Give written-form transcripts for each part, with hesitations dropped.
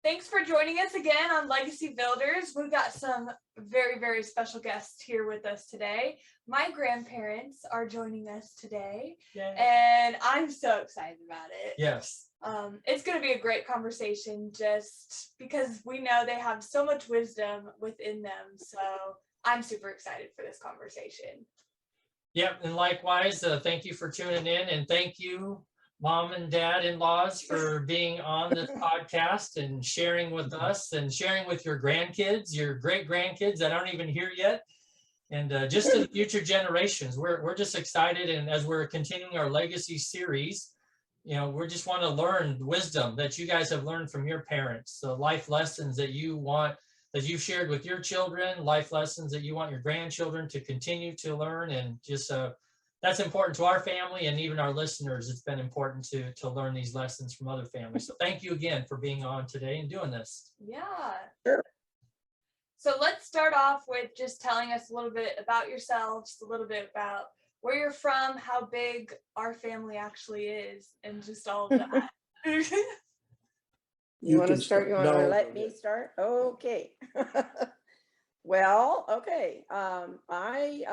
Thanks for joining us again on Legacy Builders. We've got some very, very special guests here with us today. My grandparents are joining us today, and I'm so excited about it. Yes. It's going to be a great conversation just because we know they have so much wisdom within them. So I'm super excited for this conversation. Yep, and likewise, thank you for tuning in, and thank you, Mom and Dad in-laws, for being on this podcast and sharing with us and sharing with your grandkids, your great-grandkids that aren't even here yet, and just to the future generations. We're just excited, and as we're continuing our legacy series, you know, we just want to learn wisdom that you guys have learned from your parents, the life lessons that you want, that you've shared with your children, life lessons that you want your grandchildren to continue to learn, and just that's important to our family and even our listeners. It's been important to learn these lessons from other families. So thank you again for being on today and doing this. Yeah. Sure. So let's start off with just telling us a little bit about yourselves, a little bit about where you're from, how big our family actually is, and just all of that. You want to start? You want to let me start? Okay. Well, okay. I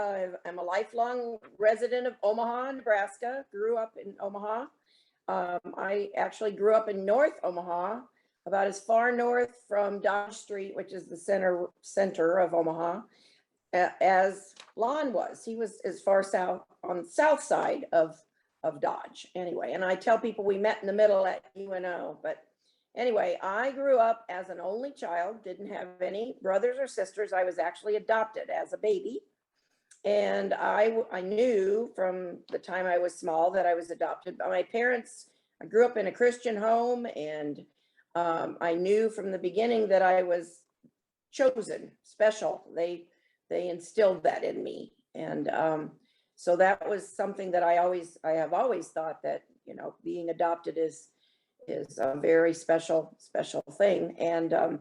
am a lifelong resident of Omaha, Nebraska. Grew up in Omaha. I actually grew up in North Omaha, about as far north from Dodge Street, which is the center of Omaha, as Lon was. He was as far south on the south side of Dodge. Anyway, and I tell people we met in the middle at UNO, but anyway, I grew up as an only child, didn't have any brothers or sisters. I was actually adopted as a baby. And I knew from the time I was small that I was adopted by my parents. I grew up in a Christian home, and I knew from the beginning that I was chosen, special. They instilled that in me. And so that was something that I have always thought that, you know, being adopted is a very special thing. And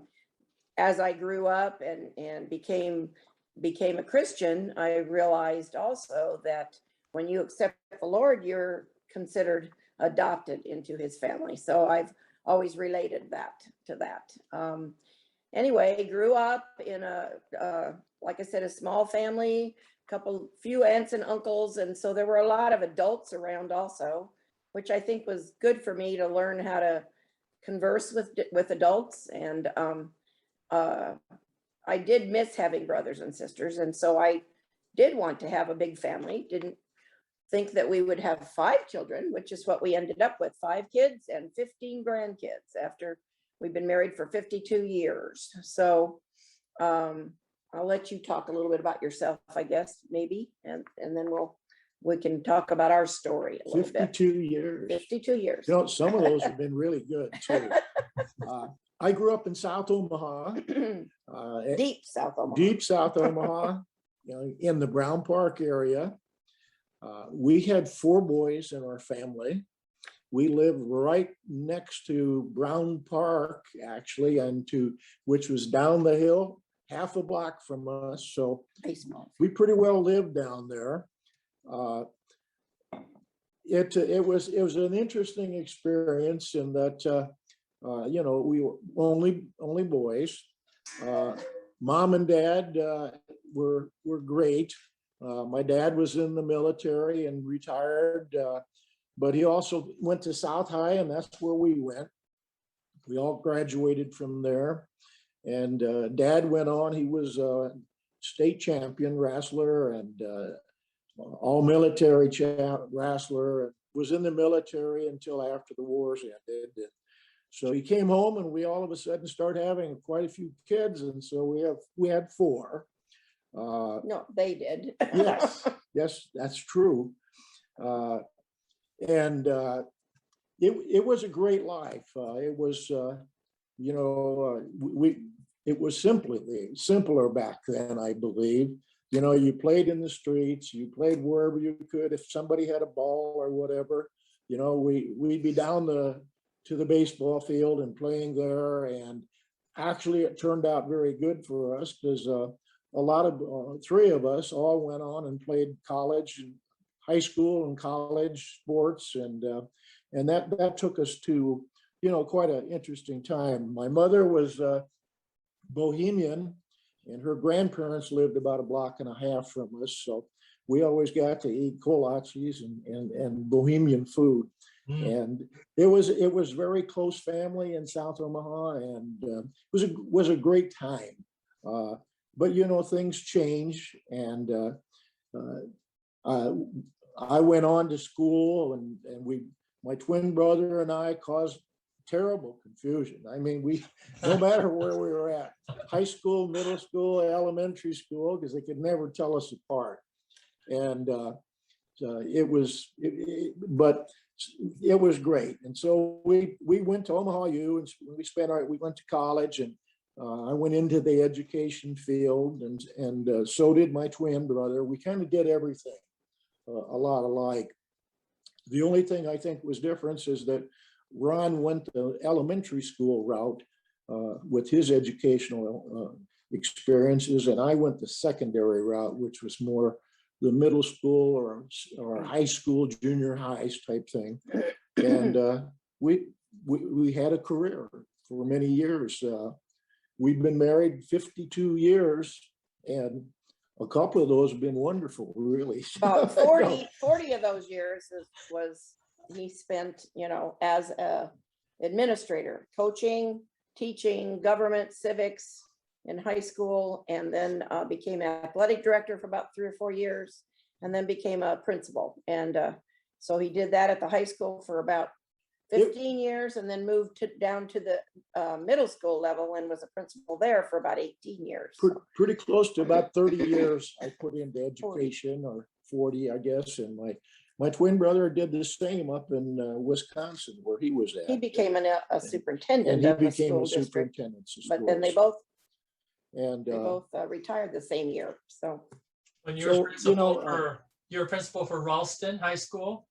as I grew up and became a Christian, I realized also that when you accept the Lord, you're considered adopted into his family. So I've always related that to that. Anyway, grew up in like I said, a small family, few aunts and uncles. And so there were a lot of adults around also, which I think was good for me to learn how to converse with adults. And I did miss having brothers and sisters. And so I did want to have a big family. Didn't think that we would have 5 children, which is what we ended up with, 5 kids and 15 grandkids after we've been married for 52 years. So I'll let you talk a little bit about yourself, I guess, maybe, and then we can talk about our story a little 52 bit. years. 52 years. You know, some of those have been really good too. I grew up in South Omaha. Deep South Omaha. Deep South Omaha, you know, in the Brown Park area. We had 4 boys in our family. We lived right next to Brown Park, actually, which was down the hill, half a block from us. So we pretty well lived down there. It was an interesting experience in that you know, we were only boys. Mom and Dad were great. My dad was in the military and retired, but he also went to South High, and that's where we went. We all graduated from there, and Dad went on. He was a state champion wrestler and all military wrestler. Was in the military until after the wars ended. So he came home, and we all of a sudden started having quite a few kids, and so we had 4. No, they did. yes, that's true. And it was a great life. It was, you know, it was simpler back then, I believe. You know, you played in the streets, you played wherever you could. If somebody had a ball or whatever, you know, we'd be down to the baseball field and playing there. And actually, it turned out very good for us because a lot of 3 of us all went on and played college and high school and college sports, and that took us to quite an interesting time. My mother was Bohemian, and her grandparents lived about a block and a half from us. So we always got to eat kolaches and Bohemian food. And it was very close family in South Omaha, and it was a great time. But things change, and I went on to school, and my twin brother and I caused terrible confusion. I mean, no matter where we were at, high school, middle school, elementary school, because they could never tell us apart. And but it was great. And so we went to Omaha U, and we went to college, and I went into the education field, and so did my twin brother. We kind of did everything a lot alike. The only thing I think was different is that Ron went the elementary school route with his educational experiences, and I went the secondary route, which was more the middle school or high school, junior highs type thing. And we had a career for many years. We've been married 52 years, and a couple of those have been wonderful, really. About 40 of those years was he spent, as a administrator, coaching, teaching government, civics in high school, and then became athletic director for about 3 or 4 years, and then became a principal. And so he did that at the high school for about 15 years, and then moved down to the middle school level and was a principal there for about 18 years. Pretty close to about 30 years I put into education, or 40, I guess. And my twin brother did the same up in Wisconsin, where he was at. He became a superintendent. And he became a superintendent. But then they both And they both retired the same year. So when you were principal for Ralston High School,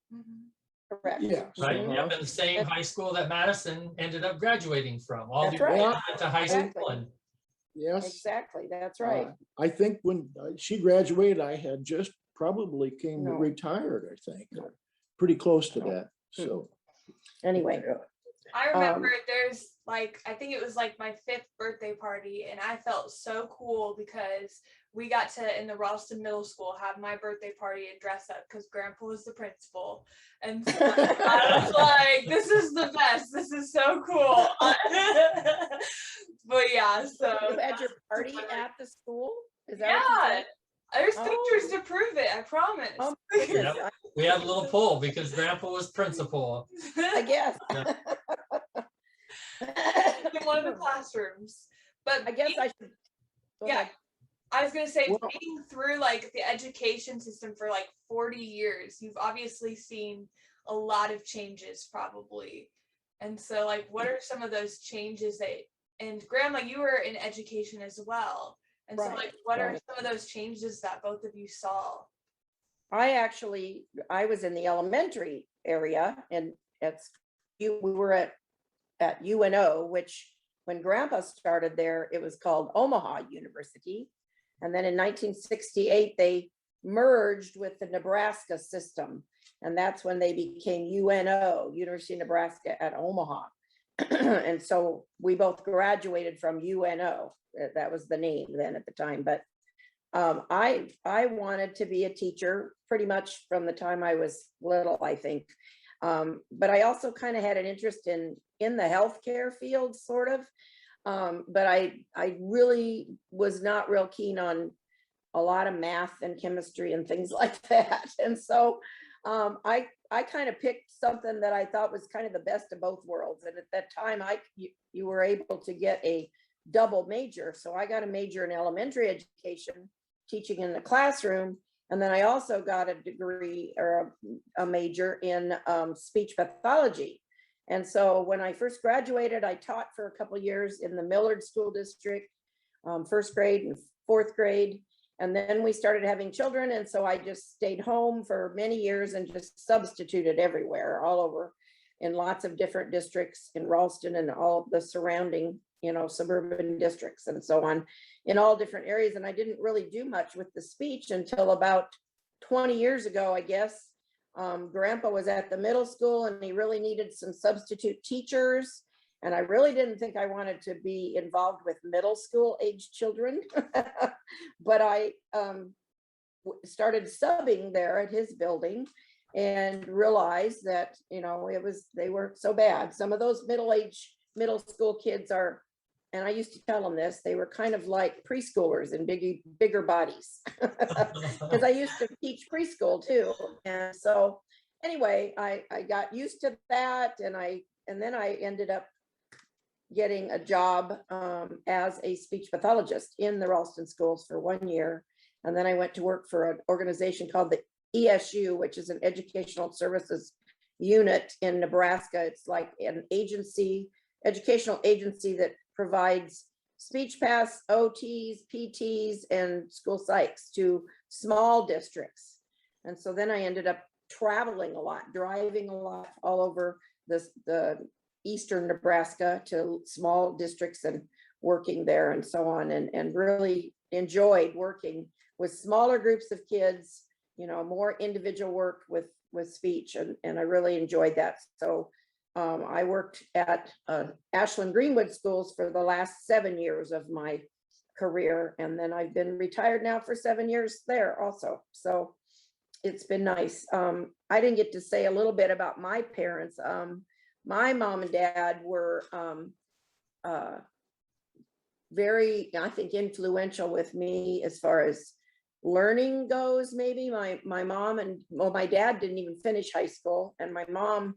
correct. Yeah. right? Yep, in the same high school that Madison ended up graduating from. All That's the right. way to high Exactly. school. And Yes. Exactly. That's right. I think when she graduated, I had just probably No. retired, I think, or pretty close to No. that. So Anyway, I remember there's I think it was my 5th birthday party, and I felt so cool because we got to, in the Ralston Middle School, have my birthday party and dress up because Grandpa was the principal. And so I was like, this is the best. This is so cool. But yeah, so. you had your party at the school? Is that Yeah, what you said? there's Oh. pictures to prove it, I promise. Oh, my goodness. Yep. We had a little poll because Grandpa was principal. I guess. In one of the classrooms. But I guess I should. Go yeah. ahead. I was gonna say, Well- being through the education system for 40 years, you've obviously seen a lot of changes probably. And so what are some of those changes and Grandma, you were in education as well. And so Right, what are right. some of those changes that both of you saw? I was in the elementary area, and we were at UNO, which when Grandpa started there, it was called Omaha University. And then in 1968, they merged with the Nebraska system. And that's when they became UNO, University of Nebraska at Omaha. And so we both graduated from UNO. That was the name then at the time. But I wanted to be a teacher pretty much from the time I was little, I think. But I also kind of had an interest in the healthcare field, sort of. But I really was not real keen on a lot of math and chemistry and things like that. And so I kind of picked something that I thought was kind of the best of both worlds. And at that time, you were able to get a double major. So I got a major in elementary education, teaching in the classroom. And then I also got a degree or a major in speech pathology. And so when I first graduated, I taught for a couple of years in the Millard School District, 1st grade and 4th grade. And then we started having children. And so I just stayed home for many years and just substituted everywhere, all over, in lots of different districts in Ralston and all the surrounding, suburban districts and so on, in all different areas. And I didn't really do much with the speech until about 20 years ago, I guess. Grandpa was at the middle school and he really needed some substitute teachers. And I really didn't think I wanted to be involved with middle school age children. But I started subbing there at his building and realized that, you know, they weren't so bad. Some of those middle school kids are, and I used to tell them this, they were kind of like preschoolers in bigger bodies. Because I used to teach preschool too. And so anyway, I got used to that, and then I ended up getting a job as a speech pathologist in the Ralston schools for 1 year. And then I went to work for an organization called the ESU, which is an educational services unit in Nebraska. It's like an educational agency that provides speech paths, OTs, PTs, and school psychs to small districts. And so then I ended up traveling a lot, driving a lot all over the eastern Nebraska to small districts and working there and so on, and really enjoyed working with smaller groups of kids, you know, more individual work with speech, and I really enjoyed that. So I worked at Ashland Greenwood schools for the last 7 years of my career, and then I've been retired now for 7 years there also. So it's been nice. I didn't get to say a little bit about my parents. My mom and dad were very, I think, influential with me as far as learning goes. Maybe my mom and, well, my dad didn't even finish high school, and my mom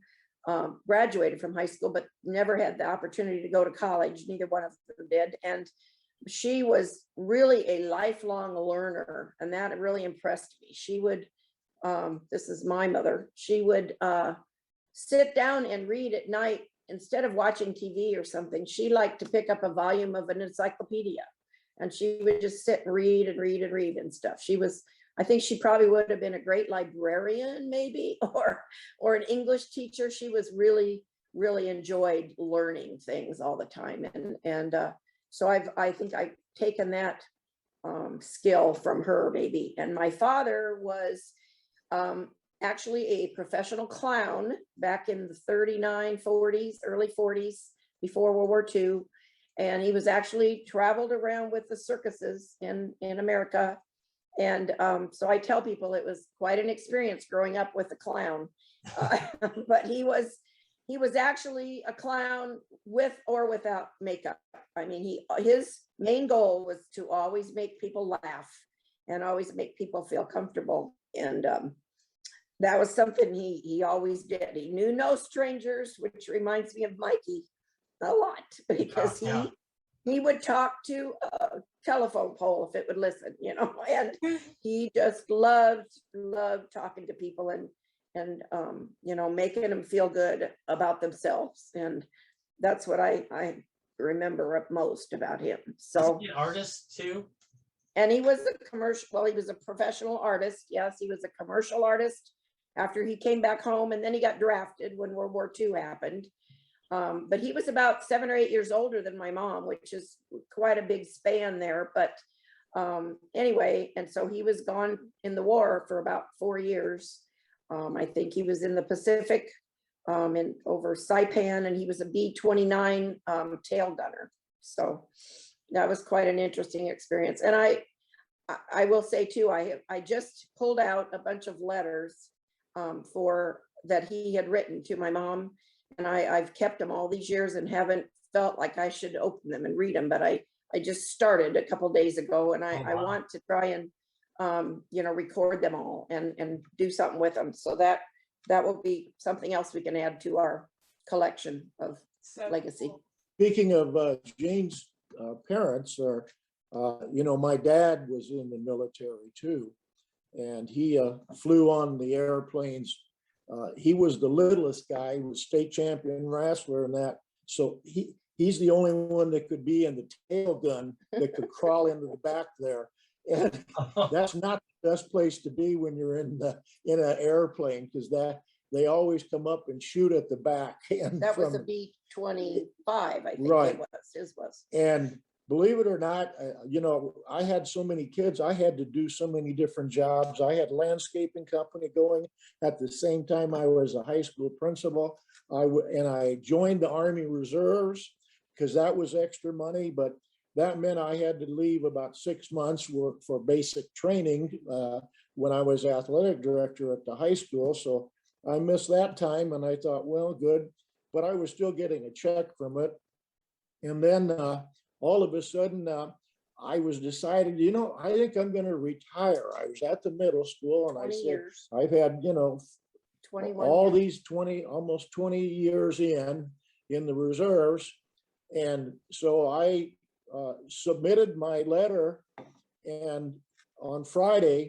graduated from high school, but never had the opportunity to go to college. Neither one of them did. And she was really a lifelong learner, and that really impressed me. She would, this is my mother, she would sit down and read at night instead of watching TV or something. She liked to pick up a volume of an encyclopedia, and she would just sit and read and read and read and stuff. She was, I think she probably would have been a great librarian maybe, or an English teacher. She was really enjoyed learning things all the time. And so I think I've taken that skill from her maybe. And my father was actually a professional clown back in the 39, 40s, early 40s, before World War II. And he was actually traveled around with the circuses in America. And so I tell people it was quite an experience growing up with a clown. But he was actually a clown with or without makeup. I mean, his main goal was to always make people laugh and always make people feel comfortable. And that was something he always did. He knew no strangers, which reminds me of Mikey a lot, because he would talk to a telephone pole if it would listen, you know, and he just loved talking to people and you know, making them feel good about themselves. And that's what I remember most about him. So an artist too. And he was he was a professional artist. Yes, he was a commercial artist after he came back home, and then he got drafted when World War II happened. But he was about 7 or 8 years older than my mom, which is quite a big span there. But anyway, and so he was gone in the war for about 4 years. I think he was in the Pacific and over Saipan, and he was a B-29 tail gunner. So that was quite an interesting experience. And I will say too, I just pulled out a bunch of letters that he had written to my mom, and I've kept them all these years and haven't felt like I should open them and read them, but I just started a couple days ago, and I want to try and you know, record them all and do something with them. So that will be something else we can add to our collection of legacy. Cool. Speaking of Jane's parents, are you know, my dad was in the military too, and he flew on the airplanes. He was the littlest guy. He was state champion wrestler and that. So he's the only one that could be in the tail gun that could crawl into the back there. And that's not the best place to be when you're in an airplane, because they always come up and shoot at the back. And that was a B-25, I think. Right. His was. believe it or not, you know, I had so many kids, I had to do so many different jobs. I had landscaping company going at the same time I was a high school principal. And I joined the Army Reserves because that was extra money, but that meant I had to leave about 6 months for basic training when I was athletic director at the high school. So I missed that time and I thought, well, good, but I was still getting a check from it. And then all of a sudden, I was decided, you know, I think I'm going to retire. I was at the middle school and I said, years. I've had, you know, 21 all years. these 20, almost 20 years in the reserves. And so I submitted my letter and on Friday,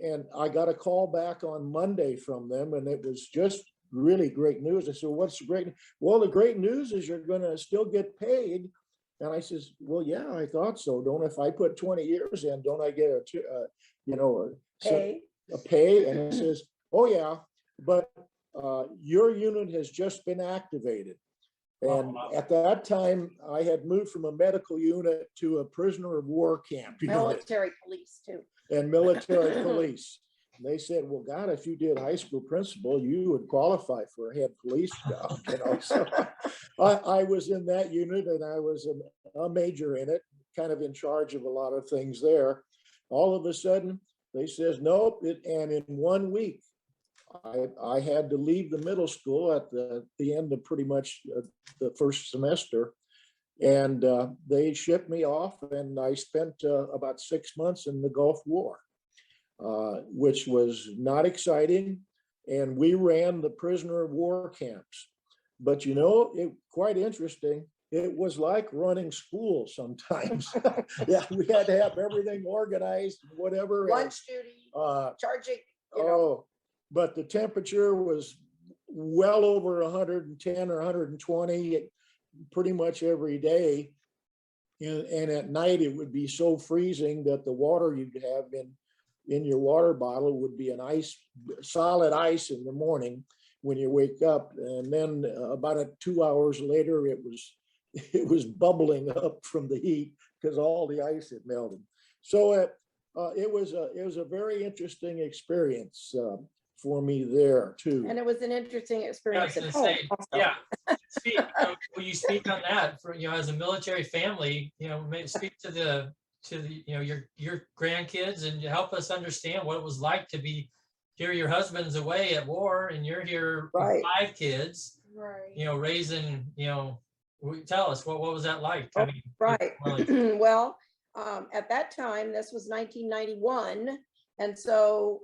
and I got a call back on Monday from them, and it was just really great news. I said, what's the great? Well, the great news is you're going to still get paid. And I says, well, yeah, I thought so. Don't, if I put 20 years in, don't I get you know, a pay? And it says, oh yeah, but your unit has just been activated. And at that time, I had moved from a medical unit to a prisoner of war camp unit. Military police too. And military police. They said, well, God, if you did high school principal, you would qualify for a head police job, you know. So I was in that unit and I was a major in it, kind of in charge of a lot of things there. All of a sudden, they says, nope, and in 1 week, I had to leave the middle school at the end of pretty much the first semester. And they shipped me off and I spent about 6 months in the Gulf War. Which was not exciting. And we ran the prisoner of war camps. But you know, it quite interesting. It was like running school sometimes. Yeah, we had to have everything organized, whatever. Lunch duty, charging. You know. Oh, but the temperature was well over 110 or 120 pretty much every day. And at night, it would be so freezing that the water you'd have in your water bottle would be an solid ice in the morning when you wake up. And then about 2 hours later, it was bubbling up from the heat because all the ice had melted. So it was a very interesting experience for me there too. And it was an interesting experience at home. Yeah. Will you speak on that for, you know, as a military family, you know, speak to the you know, your grandkids and help us understand what it was like to be here. Your husband's away at war and you're here with 5 kids, right? You know, raising, you know, tell us what was that like? I mean, right. Well, at that time, this was 1991. And so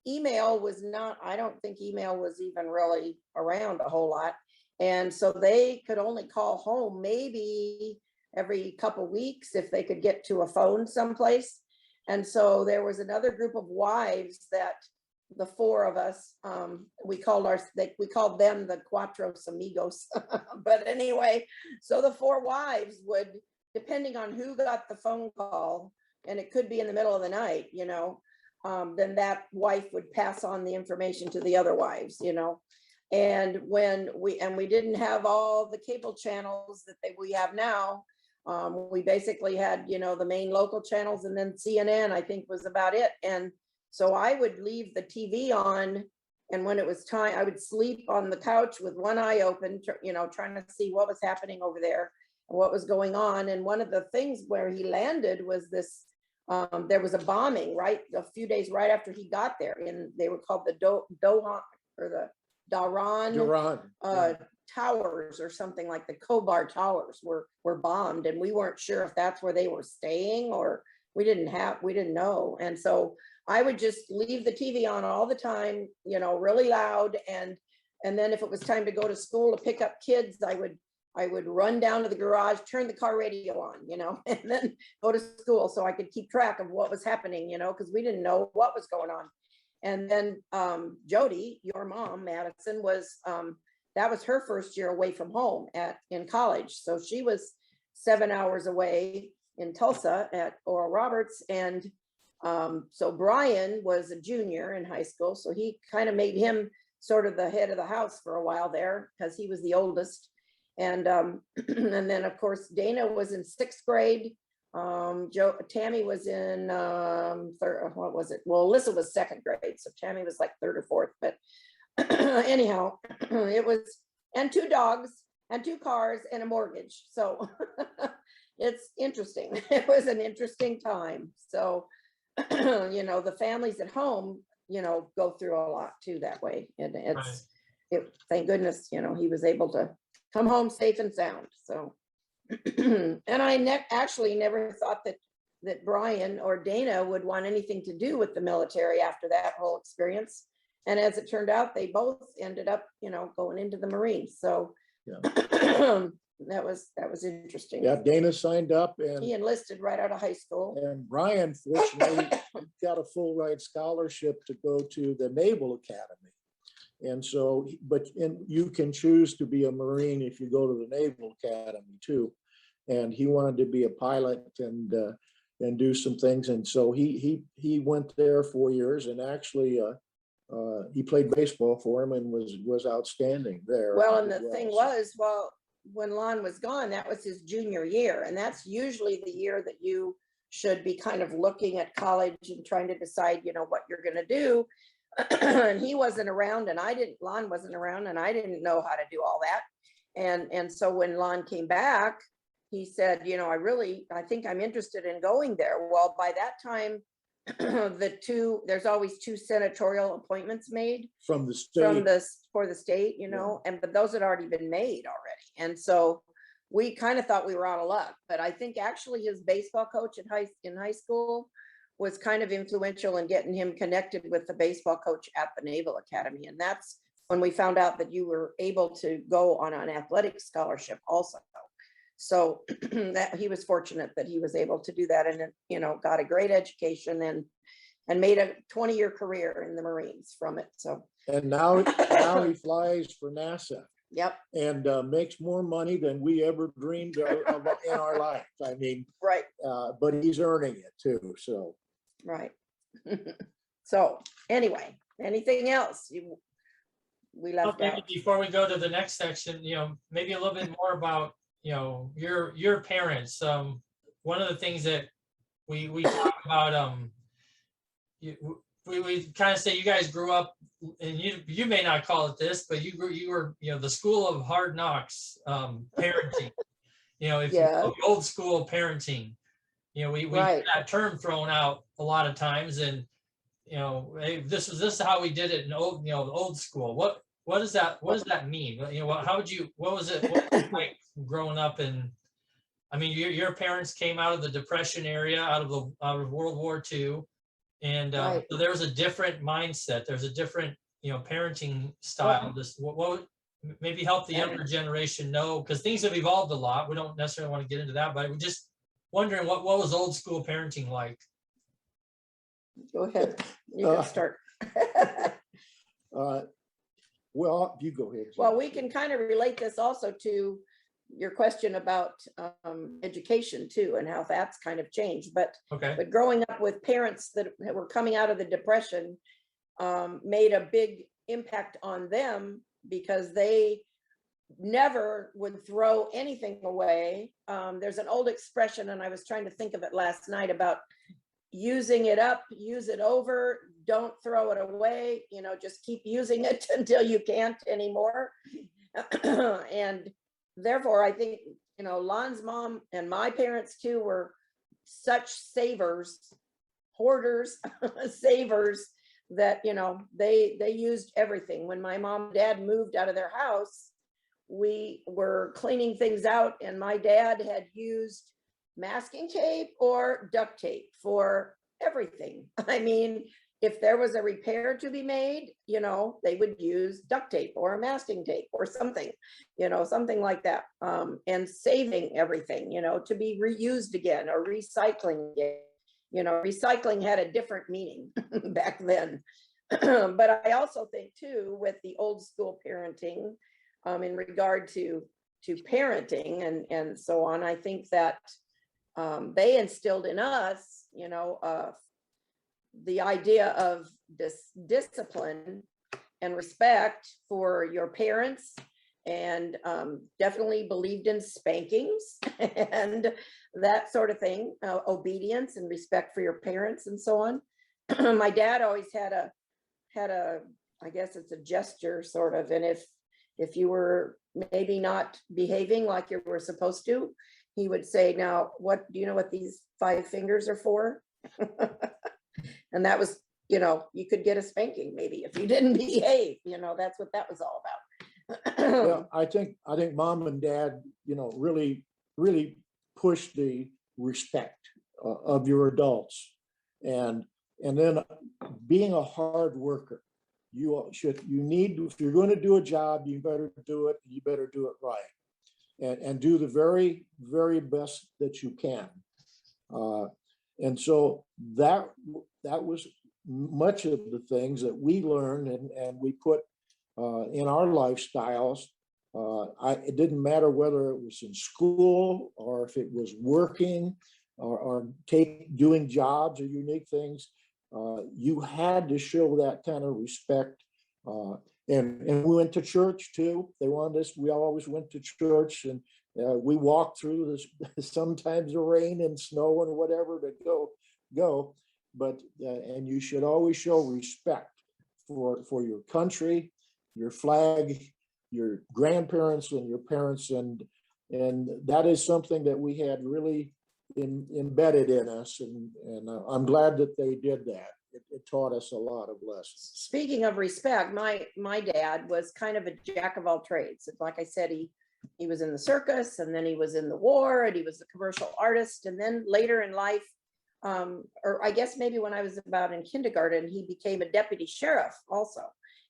email was not, I don't think email was even really around a whole lot. And so they could only call home maybe every couple weeks if they could get to a phone someplace. And so there was another group of wives that the 4 of us, we called them the Cuatros Amigos. But anyway, so the 4 wives would, depending on who got the phone call, and it could be in the middle of the night, you know, then that wife would pass on the information to the other wives, you know. And when we didn't have all the cable channels that we have now, we basically had, you know, the main local channels, and then CNN, I think, was about it. And so I would leave the TV on, and when it was time, I would sleep on the couch with one eye open, you know, trying to see what was happening over there and what was going on. And one of the things where he landed was this, there was a bombing right a few days right after he got there, and they were called the Dohan or the Daran towers or something, like the Kobar towers were bombed, and we weren't sure if that's where they were staying, or we didn't know. And so I would just leave the TV on all the time, you know, really loud. And then if it was time to go to school to pick up kids, I would run down to the garage, turn the car radio on, you know, and then go to school so I could keep track of what was happening, you know, because we didn't know what was going on. And then Jody, your mom, Madison, was, that was her first year away from home in college. So she was 7 hours away in Tulsa at Oral Roberts. And so Brian was a junior in high school. So he kind of made him sort of the head of the house for a while there, because he was the oldest. And and then of course Dana was in 6th grade. Tammy was in third, what was it? Well, Alyssa was 2nd grade, so Tammy was like 3rd or 4th. But anyhow, it was, and 2 dogs and 2 cars and a mortgage. So it's interesting. It was an interesting time. So you know, the families at home, you know, go through a lot too that way. And it's thank goodness, you know, he was able to come home safe and sound. So and I actually never thought that Brian or Dana would want anything to do with the military after that whole experience. And as it turned out, they both ended up, you know, going into the Marines. So yeah. that was interesting. Yeah, Dana signed up and he enlisted right out of high school. And Brian fortunately got a full ride scholarship to go to the Naval Academy. And so, you can choose to be a Marine if you go to the Naval Academy too. And he wanted to be a pilot and do some things. And so he went there 4 years, and actually he played baseball for him and was outstanding there. Well, and the thing was, well, when Lon was gone, that was his junior year. And that's usually the year that you should be kind of looking at college and trying to decide, you know, what you're going to do. And he wasn't around, and Lon wasn't around, and I didn't know how to do all that. And so when Lon came back, he said, you know, I think I'm interested in going there. Well, by that time, there's always 2 senatorial appointments made from the state, for the state, you know, but those had already been made already. And so we kind of thought we were out of luck, but I think actually his baseball coach in high school was kind of influential in getting him connected with the baseball coach at the Naval Academy. And that's when we found out that you were able to go on an athletic scholarship also. So that he was fortunate that he was able to do that, and, you know, got a great education and made a 20-year career in the Marines from it. So, and now he flies for NASA. Yep. And makes more money than we ever dreamed of in our life. I mean, right. But he's earning it too. So, right. So anyway, anything else we left out? Before we go to the next section, you know, maybe a little bit more about, you know, your parents. One of the things that we talk about, we kind of say you guys grew up, and you may not call it this, but you were, you know, the school of hard knocks, parenting. You know, if you old school parenting, you know, we get that term thrown out a lot of times, and you know, hey, this is how we did it in old school. What does that mean? You know, what was it like growing up? And I mean, your parents came out of the Depression era, out of World War II. And so there was a different mindset. There's a different, you know, parenting style. What maybe help the younger generation know, because things have evolved a lot. We don't necessarily want to get into that, but we're just wondering what was old school parenting like? Go ahead. You can start. Well, you go ahead. Well, we can kind of relate this also to your question about education too, and how that's kind of changed. But growing up with parents that were coming out of the Depression made a big impact on them, because they never would throw anything away. There's an old expression, and I was trying to think of it last night, about using it up, use it over, don't throw it away, you know, just keep using it until you can't anymore. And therefore, I think, you know, Lon's mom and my parents too were such savers, hoarders, savers, that, you know, they used everything. When my mom and dad moved out of their house, we were cleaning things out, and my dad had used masking tape or duct tape for everything. I mean, if there was a repair to be made, you know, they would use duct tape or masking tape or something, you know, something like that. And saving everything, you know, to be reused again, or recycling it. You know, recycling had a different meaning back then. But I also think too, with the old school parenting, in regard to parenting and so on, I think that they instilled in us, you know, the idea of this discipline and respect for your parents and definitely believed in spankings and that sort of thing, obedience and respect for your parents and so on. My dad always had a, I guess it's a gesture sort of, and if you were maybe not behaving like you were supposed to, he would say, now, what do you know what these 5 fingers are for? And that was, you know, you could get a spanking maybe if you didn't behave, you know, that's what that was all about. Yeah, I think mom and dad, you know, really pushed the respect of your adults, and then being a hard worker. You need, if you're going to do a job, you better do it. You better do it right, and do the very, very best that you can. And so that was much of the things that we learned and we put in our lifestyles. It didn't matter whether it was in school or if it was working or doing jobs or unique things. You had to show that kind of respect. And we went to church too. They wanted us, we always went to church, and we walked through this, sometimes the rain and snow and whatever to go. But, and you should always show respect for your country, your flag, your grandparents and your parents. And that is something that we had really embedded in us. And I'm glad that they did that. It taught us a lot of lessons. Speaking of respect, my dad was kind of a jack of all trades. Like I said, he was in the circus, and then he was in the war, and he was a commercial artist. And then later in life, or I guess maybe when I was about in kindergarten, he became a deputy sheriff also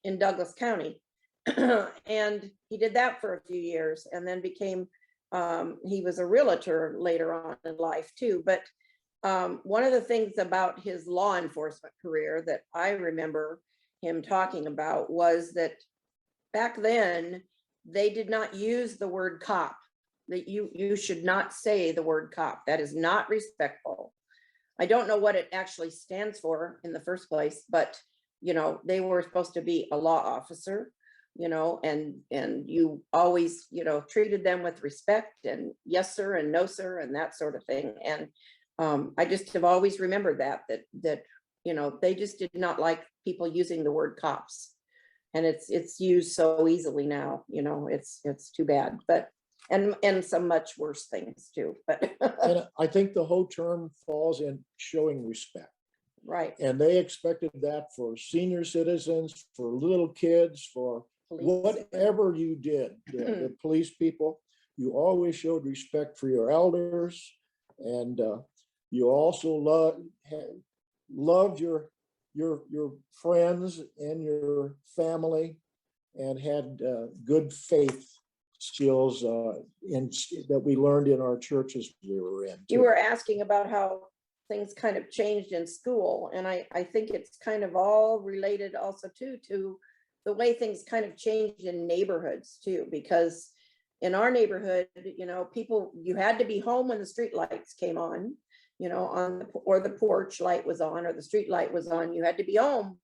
in Douglas County. And he did that for a few years, and then became, he was a realtor later on in life too. But one of the things about his law enforcement career that I remember him talking about was that back then they did not use the word cop. That you should not say the word cop. That is not respectful. I don't know what it actually stands for in the first place, but you know, they were supposed to be a law officer, you know, and you always, you know, treated them with respect and yes sir and no sir and that sort of thing. And I just have always remembered that you know, they just did not like people using the word cops, and it's used so easily now. You know, it's too bad, but and some much worse things too. But and I think the whole term falls in showing respect. Right. And they expected that for senior citizens, for little kids, for police. Whatever you did, the police people, you always showed respect for your elders, and you also loved your friends and your family, and had good faith skills that we learned in our churches we were in. You were asking about how things kind of changed in school, and I think it's kind of all related also too to the way things kind of changed in neighborhoods too, because in our neighborhood, you know, you had to be home when the street lights came on, you know, or the porch light was on, or the street light was on. You had to be home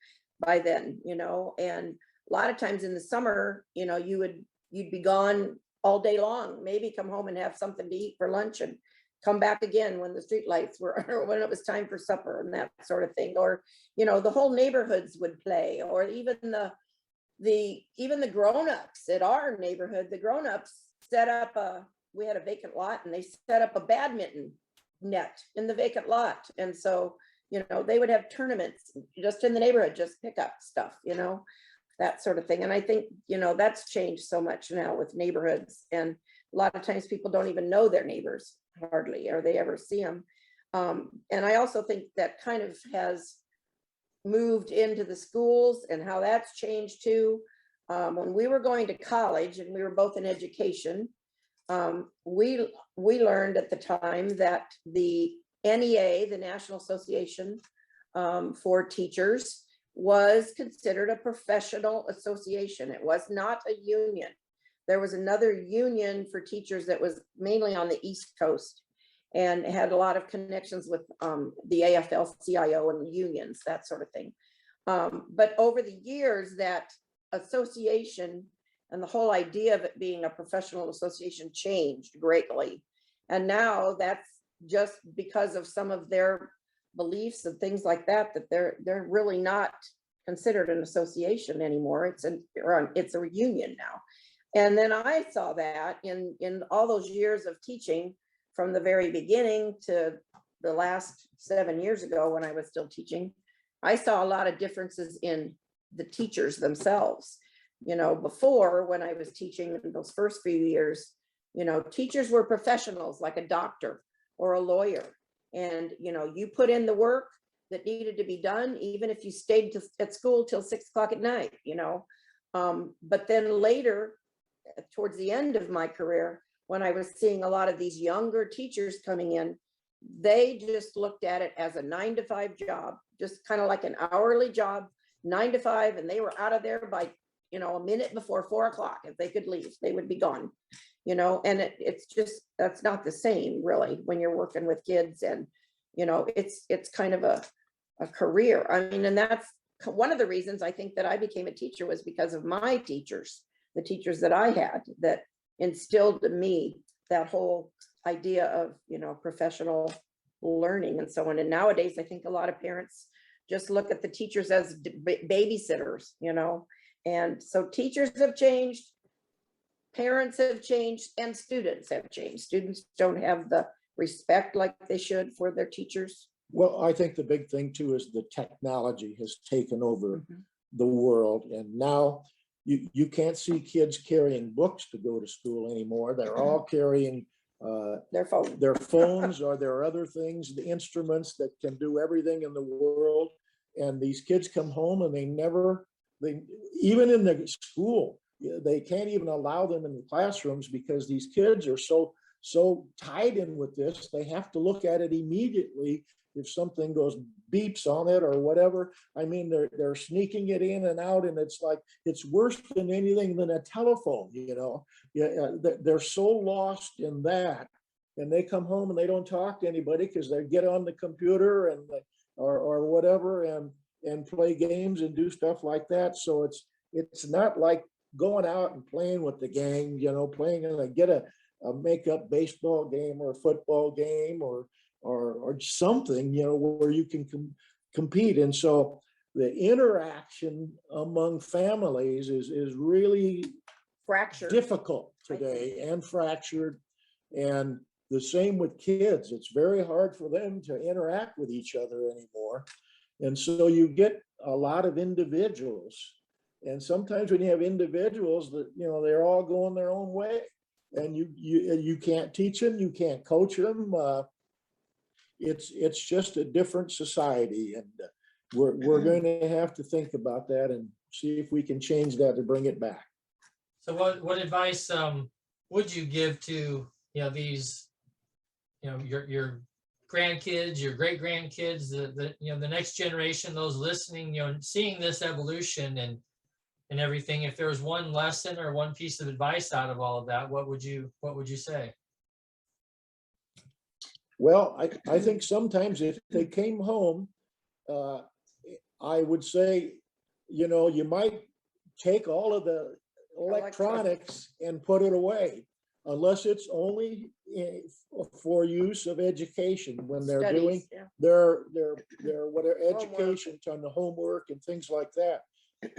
by then, you know. And a lot of times in the summer, you know, you'd be gone all day long, maybe come home and have something to eat for lunch and come back again when the street lights were, or when it was time for supper and that sort of thing. Or, you know, the whole neighborhoods would play, or even the grown-ups at our neighborhood, the grown-ups set up we had a vacant lot, and they set up a badminton net in the vacant lot. And so, you know, they would have tournaments just in the neighborhood, just pick up stuff, you know, that sort of thing. And I think, you know, that's changed so much now with neighborhoods. And a lot of times people don't even know their neighbors hardly, or they ever see them. And I also think that kind of has moved into the schools and how that's changed too. When we were going to college and we were both in education, we learned at the time that the NEA, the National Association for Teachers, was considered a professional association. It was not a union. There was another union for teachers that was mainly on the East Coast and had a lot of connections with the AFL-CIO and unions, that sort of thing. But over the years, that association And the whole idea of it being a professional association changed greatly. And now that's just because of some of their beliefs and things like that, that they're really not considered an association anymore. It's a union now. And then I saw that in all those years of teaching, from the very beginning to the last 7 years ago when I was still teaching, I saw a lot of differences in the teachers themselves. You know, before, when I was teaching in those first few years, you know, teachers were professionals like a doctor or a lawyer. And, you know, you put in the work that needed to be done, even if you stayed at school till 6 o'clock at night, you know. But then later, towards the end of my career, when I was seeing a lot of these younger teachers coming in, they just looked at it as a 9-to-5 job, just kind of like an hourly job, 9 to 5, and they were out of there by, you know, a minute before 4 o'clock. If they could leave, they would be gone, you know. And it's just, that's not the same really when you're working with kids. And, you know, it's kind of a career. I mean, and that's one of the reasons I think that I became a teacher, was because of my teachers, the teachers that I had, that instilled in me that whole idea of, you know, professional learning and so on. And nowadays, I think a lot of parents just look at the teachers as babysitters, you know. And so teachers have changed, parents have changed, and students have changed. Students don't have the respect like they should for their teachers. Well, I think the big thing too is the technology has taken over the world, and now you can't see kids carrying books to go to school anymore. They're all carrying Their phones, or there are other things, the instruments that can do everything in the world. And these kids come home and even in the school, they can't even allow them in the classrooms, because these kids are so tied in with this. They have to look at it immediately. If something goes beeps on it or whatever, I mean, they're sneaking it in and out, and it's like, it's worse than anything than a telephone, you know. Yeah, they're so lost in that, and they come home and they don't talk to anybody because they get on the computer and or whatever and play games and do stuff like that. So it's not like going out and playing with the gang, you know, playing and get a make-up baseball game or a football game or something, you know, where you can compete. And so the interaction among families is really fractured, difficult today, and fractured. And the same with kids. It's very hard for them to interact with each other anymore. And so you get a lot of individuals. And sometimes when you have individuals that, you know, they're all going their own way, and you can't teach them, you can't coach them. It's just a different society, and we're going to have to think about that and see if we can change that to bring it back. So what advice would you give to, you know, these, you know, your grandkids, your great grandkids, the you know, the next generation, those listening, you know, seeing this evolution and everything? If there was one lesson or one piece of advice out of all of that, what would you say? Well, I think sometimes if they came home, I would say, you know, you might take all of the electronics and put it away, unless it's only for use of education when they're Studies, doing their whatever education on the homework and things like that.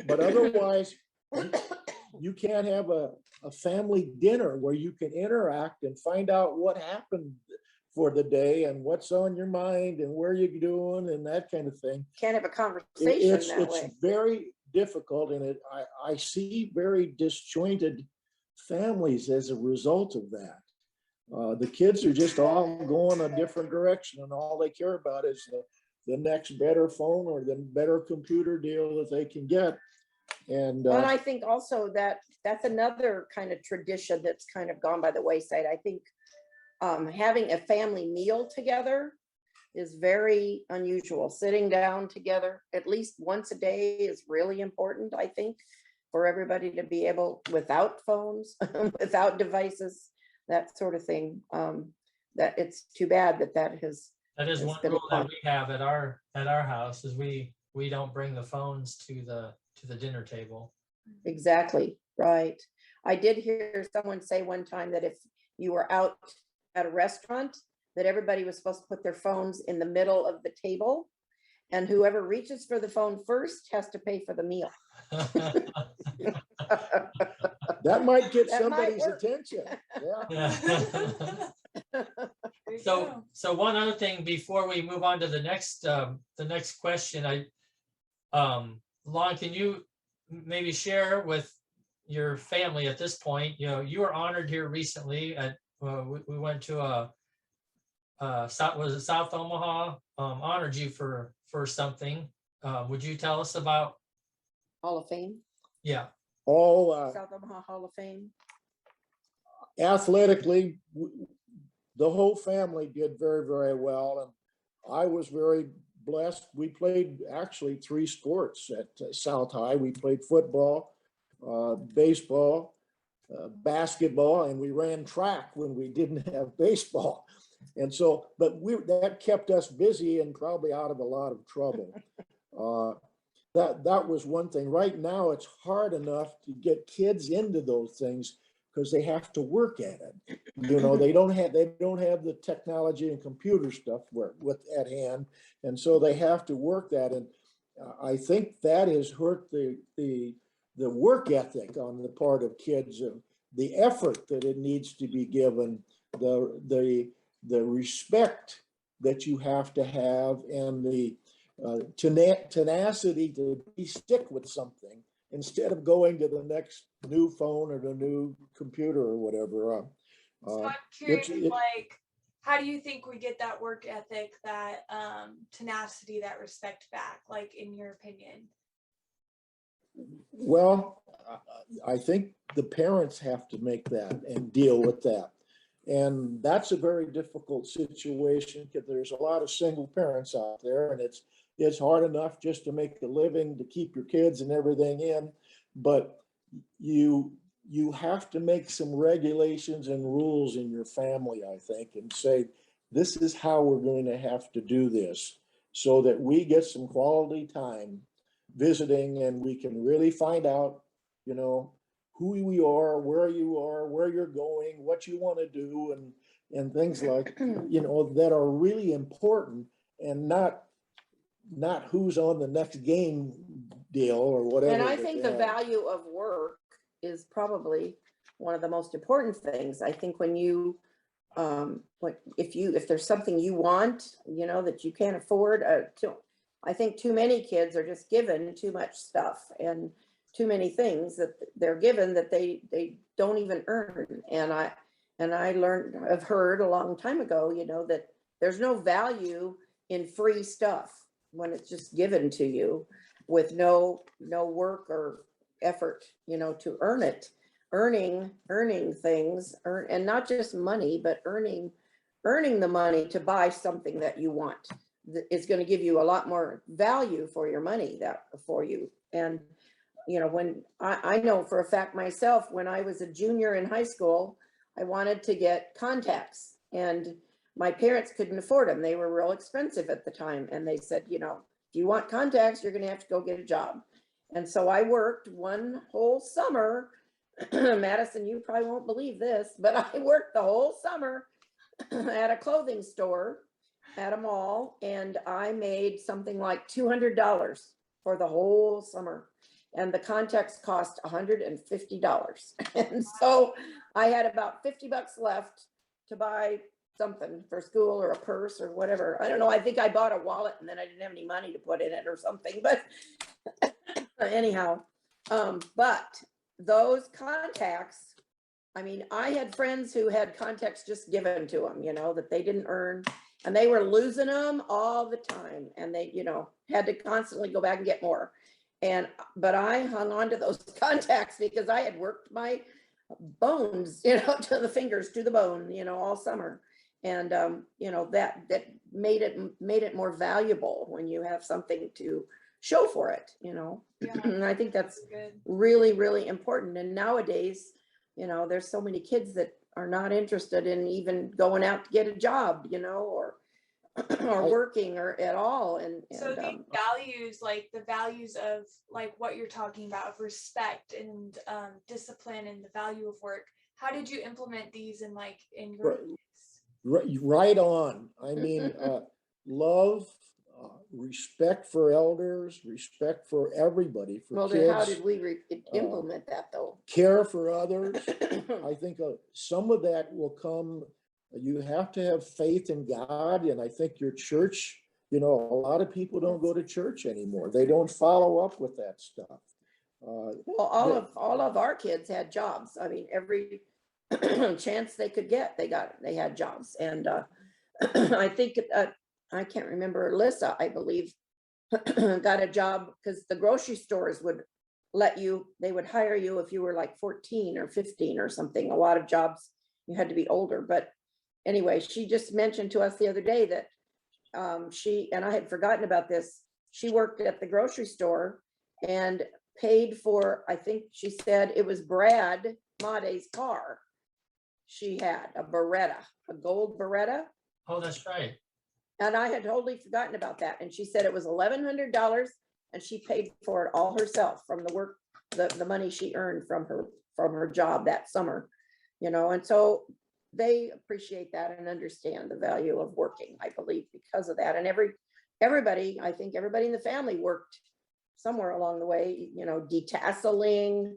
But otherwise, you can't have a family dinner where you can interact and find out what happened for the day and what's on your mind and where you're doing and that kind of thing. Can't have a conversation that way. It's very difficult, and I see very disjointed families as a result of that. The kids are just all going a different direction, and all they care about is the next better phone or the better computer deal that they can get. And I think also that's another kind of tradition that's kind of gone by the wayside. I think having a family meal together is very unusual. Sitting down together at least once a day is really important, I think, for everybody to be able, without phones, without devices, that sort of thing. That it's too bad that is one rule that we have at our house, is we don't bring the phones to the dinner table. Exactly, right. I did hear someone say one time that if you were out at a restaurant, that everybody was supposed to put their phones in the middle of the table, and whoever reaches for the phone first has to pay for the meal. That might get That might somebody's work. attention. Yeah. So one other thing before we move on to the next question, Lon, can you maybe share with your family at this point? You know, you were honored here recently at we went to South Omaha honored you for something. Would you tell us about? Hall of Fame, Yeah. South Omaha Hall of Fame. Athletically, the whole family did very, very well. And I was very blessed. We played actually 3 sports at South High. We played football, baseball, basketball, and we ran track when we didn't have baseball. And so, but that kept us busy and probably out of a lot of trouble. That was one thing. Right now, it's hard enough to get kids into those things because they have to work at it. You know, they don't have the technology and computer stuff at hand, and so they have to work that. And I think that has hurt the work ethic on the part of kids, the effort that it needs to be given, the respect that you have to have, and the tenacity to stick with something instead of going to the next new phone or the new computer or whatever. So I'm curious, like, how do you think we get that work ethic, that tenacity, that respect back, like, in your opinion? Well, I think the parents have to make that and deal with that. And that's a very difficult situation because there's a lot of single parents out there, and it's hard enough just to make a living, to keep your kids and everything in, but you have to make some regulations and rules in your family, I think, and say, this is how we're going to have to do this so that we get some quality time visiting and we can really find out, you know, who we are, where you are, where you're going, what you want to do, and things like, you know, that are really important, and not who's on the next game deal or whatever. And I think the value of work is probably one of the most important things. I think when you, if there's something you want, you know, that you can't afford, I think too many kids are just given too much stuff and too many things that they're given that they don't even earn. And I've heard a long time ago, you know, that there's no value in free stuff when it's just given to you with no work or effort, you know, to earn it. Earning things, and not just money, but earning the money to buy something that you want. It's going to give you a lot more value for your money for you. And, you know, when I know for a fact myself, when I was a junior in high school, I wanted to get contacts, and my parents couldn't afford them. They were real expensive at the time. And they said, you know, if you want contacts, you're going to have to go get a job. And so I worked one whole summer. Madison, you probably won't believe this, but I worked the whole summer at a clothing store at a mall, and I made something like $200 for the whole summer. And the contacts cost $150. And so I had about $50 left to buy something for school or a purse or whatever. I don't know. I think I bought a wallet and then I didn't have any money to put in it or something, but anyhow, but those contacts, I mean, I had friends who had contacts just given to them, you know, that they didn't earn, and they were losing them all the time. And they, you know, had to constantly go back and get more. But I hung on to those contacts because I had worked my bones, you know, to the fingers, to the bone, you know, all summer. And, you know, that made it more valuable when you have something to show for it, you know. Yeah. And I think that's really, really important. And nowadays, you know, there's so many kids that are not interested in even going out to get a job, you know, or or working or at all. And so the values, like the values of like what you're talking about, of respect and discipline and the value of work, how did you implement these in like in your right on. I mean, love, respect for elders, respect for everybody, for well, then kids. how did we implement that though? Care for others. I think some of that will come. You have to have faith in God, and I think your church, you know, a lot of people don't go to church anymore. They don't follow up with that stuff. Well, all of our kids had jobs. I mean, every chance they could get, they had jobs. And I think I can't remember, Alyssa, I believe, got a job because the grocery stores would they would hire you if you were like 14 or 15 or something. A lot of jobs you had to be older. But anyway, she just mentioned to us the other day that and I had forgotten about this, she worked at the grocery store and paid for, I think she said it was Brad Made's car. She had a Beretta, a gold Beretta. Oh, that's right. And I had totally forgotten about that. And she said it was $1,100 and she paid for it all herself from the work, the money she earned from her job that summer, you know. And so they appreciate that and understand the value of working, I believe, because of that. And everybody, I think everybody in the family worked somewhere along the way, you know, detasseling.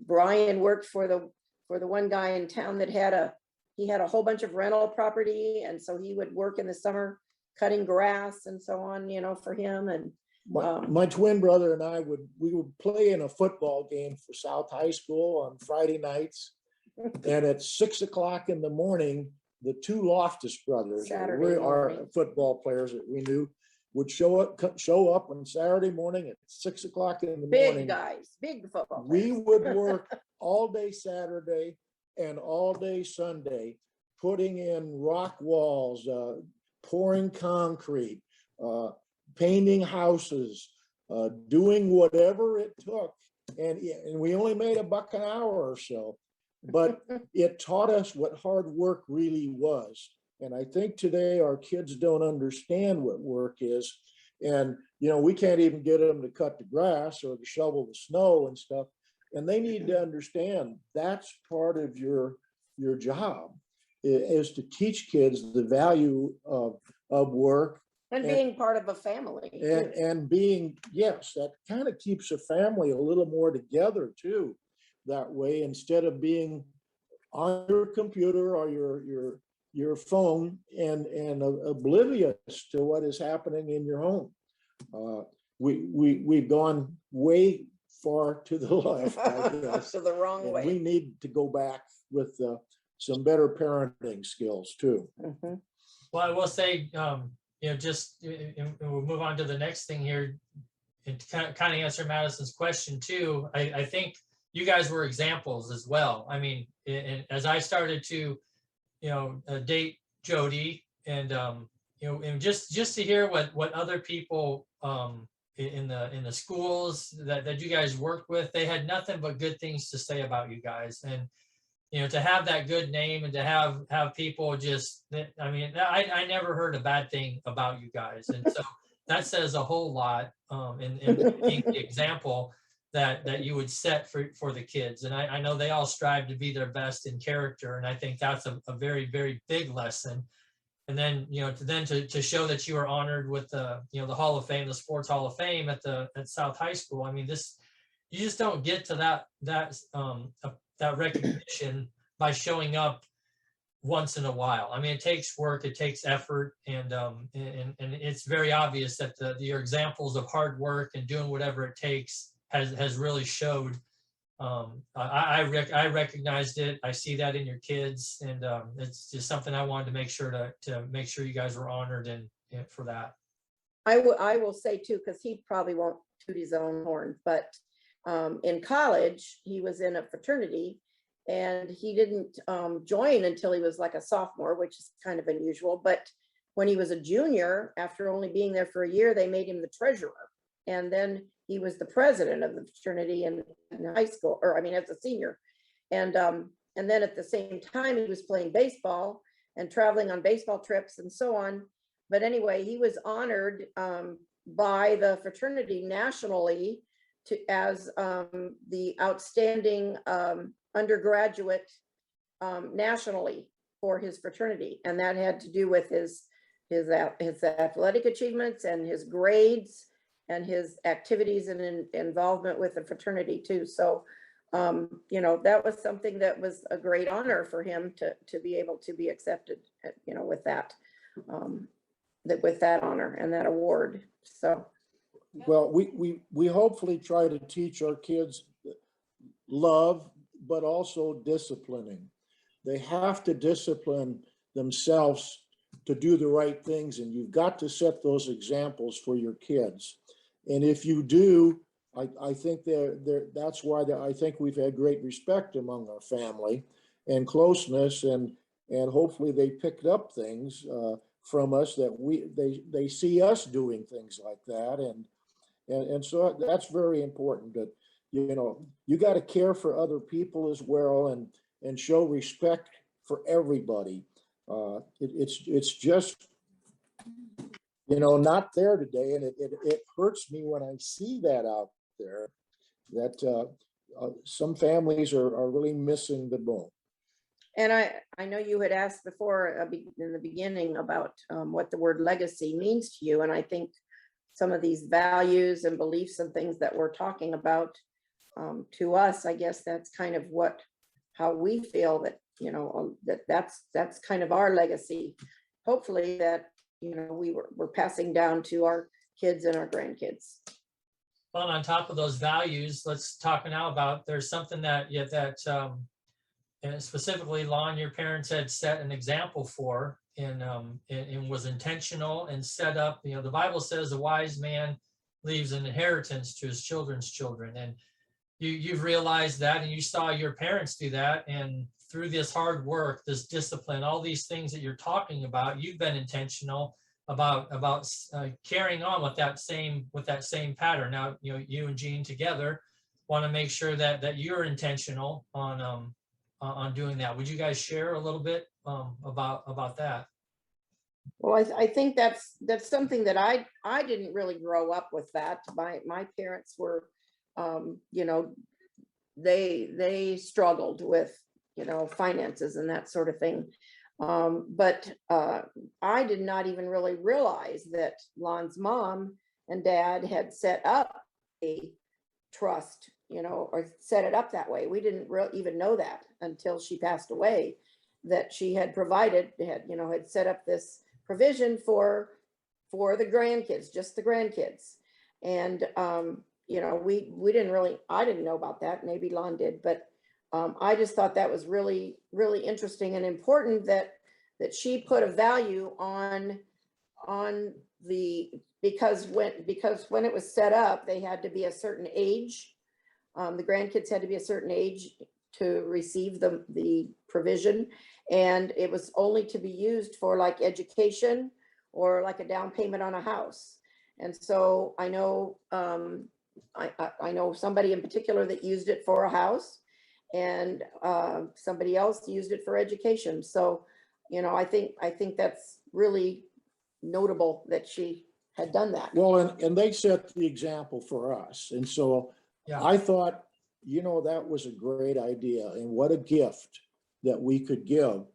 Brian worked for the one guy in town that had a whole bunch of rental property. And so he would work in the summer cutting grass and so on, you know, for him. And my twin brother and I we would play in a football game for South High School on Friday nights. And at 6 o'clock in the morning, the two Loftus brothers, our football players that we knew, would show up on Saturday morning at 6 o'clock in the morning. Big guys, big football We players. would work all day Saturday and all day Sunday, putting in rock walls, pouring concrete, painting houses, doing whatever it took. And we only made $1 an hour or so, but it taught us what hard work really was. And I think today our kids don't understand what work is. And, you know, we can't even get them to cut the grass or to shovel the snow and stuff. And they need to understand that's part of your job, is to teach kids the value of work. And being part of a family. And being, yes, that kind of keeps a family a little more together too, that way, instead of being on your computer or your phone and oblivious to what is happening in your home. We've gone way far to the left, I guess. To the wrong way. We need to go back with some better parenting skills too. Mm-hmm. Well, I will say, you know, just and we'll move on to the next thing here, and to kind of answer Madison's question too. I think you guys were examples as well. I mean, as I started to, you know, date Jody, and you know, and just to hear what other people in the schools that you guys worked with, they had nothing but good things to say about you guys. And you know, to have that good name and to have people just, I mean, I never heard a bad thing about you guys. And so that says a whole lot in being the example that you would set for the kids. And I know they all strive to be their best in character. And I think that's a very, very big lesson. And then, you know, to show that you were honored with the, you know, the Hall of Fame, the Sports Hall of Fame at South High School. I mean, you just don't get to that recognition by showing up once in a while. I mean, it takes work, it takes effort, and it's very obvious that your examples of hard work and doing whatever it takes has really showed. I recognized it. I see that in your kids, and it's just something I wanted to make sure to make sure you guys were honored and for that. I will say too, because he probably won't toot his own horn, but in college he was in a fraternity, and he didn't join until he was like a sophomore, which is kind of unusual. But when he was a junior, after only being there for a year, they made him the treasurer, and then he was the president of the fraternity in high school, or I mean, as a senior. And then at the same time, he was playing baseball and traveling on baseball trips and so on. but anyway, he was honored by the fraternity nationally as the outstanding undergraduate nationally for his fraternity, and that had to do with his athletic achievements and his grades and his activities and involvement with the fraternity too. So, you know, that was something that was a great honor for him to be able to be accepted, you know, with that honor and that award. So, well, we hopefully try to teach our kids love, but also disciplining. They have to discipline themselves to do the right things, and you've got to set those examples for your kids. And if you do, I think that's why I think we've had great respect among our family and closeness, and hopefully they picked up things from us that they see us doing things like that, and so that's very important. That, you know, you got to care for other people as well, and show respect for everybody. It's just, you know, not there today, and it hurts me when I see that out there, that some families are really missing the boat. and I know you had asked before in the beginning about what the word legacy means to you, and I think some of these values and beliefs and things that we're talking about, to us, I guess that's kind of how we feel that, you know, that's kind of our legacy. Hopefully that, you know, we're passing down to our kids and our grandkids. Well, on top of those values, let's talk now about, there's something that and specifically, Lon, your parents had set an example for, and was intentional and set up. You know, the Bible says a wise man leaves an inheritance to his children's children, and you've realized that, and you saw your parents do that, and through this hard work, this discipline, all these things that you're talking about, you've been intentional about carrying on with that same pattern. Now, you know, you and Jean together want to make sure that you're intentional on doing that. Would you guys share a little bit about that? Well, I think that's something that I didn't really grow up with that. My parents were, you know, they struggled with, you know, finances and that sort of thing. But I did not even really realize that Lon's mom and dad had set up a trust, you know, or set it up that way. We didn't even know that until she passed away, that she had had set up this provision for the grandkids, just the grandkids. And, you know, I didn't know about that. Maybe Lon did, but I just thought that was really, really interesting and important that she put a value on because when it was set up, they had to be a certain age. The grandkids had to be a certain age to receive the provision, and it was only to be used for like education or like a down payment on a house. And so I know I know somebody in particular that used it for a house, and somebody else used it for education. So, you know, I think that's really notable that she had done that. Well, and they set the example for us. And so yeah. I thought, you know, that was a great idea, and what a gift that we could give.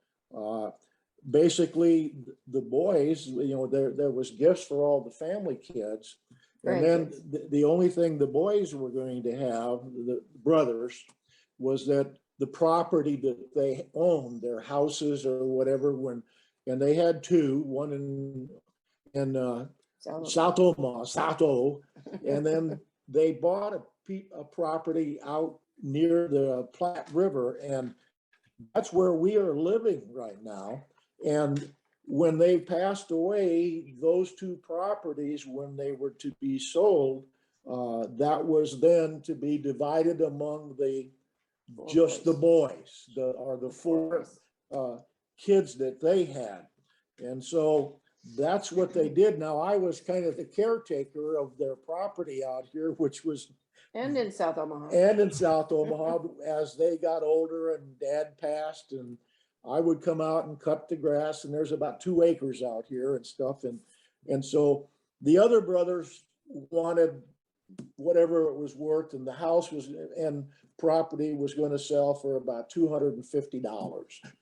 Basically, the boys, you know, there was gifts for all the family kids. And then the only thing the boys were going to have, the brothers, was that the property that they owned, their houses or whatever, and they had two, one in South Omaha, and then they bought a property out near the Platte River, and that's where we are living right now. And when they passed away, those two properties, when they were to be sold, that was then to be divided among the boys, the four kids that they had. And so that's what they did. Now, I was kind of the caretaker of their property out here, which was and in South Omaha. And in South Omaha, as they got older and Dad passed, and I would come out and cut the grass, and there's about 2 acres out here and stuff. And so the other brothers wanted whatever it was worth, and the house was, and property was going to sell for about $250,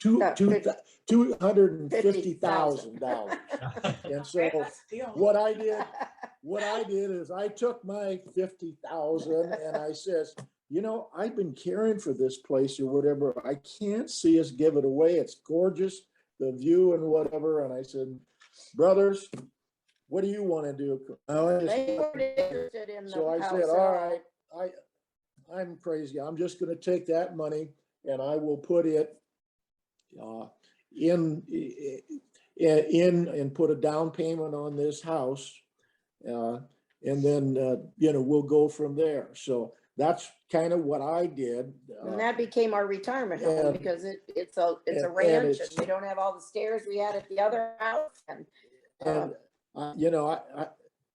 $250,000. And so Right, that's the deal. what I did is I took my 50,000 and I says, you know, I've been caring for this place or whatever. I can't see us give it away. It's gorgeous, the view and whatever. And I said, brothers, what do you want to do? They weren't interested in So the I house said, at all all. right, I'm crazy. I'm just going to take that money and I will put it in and put a down payment on this house. And then, you know, we'll go from there. So that's kind of what I did. And that became our retirement home and- because it's a and ranch it's- and we don't have all the stairs we had at the other house. And you know,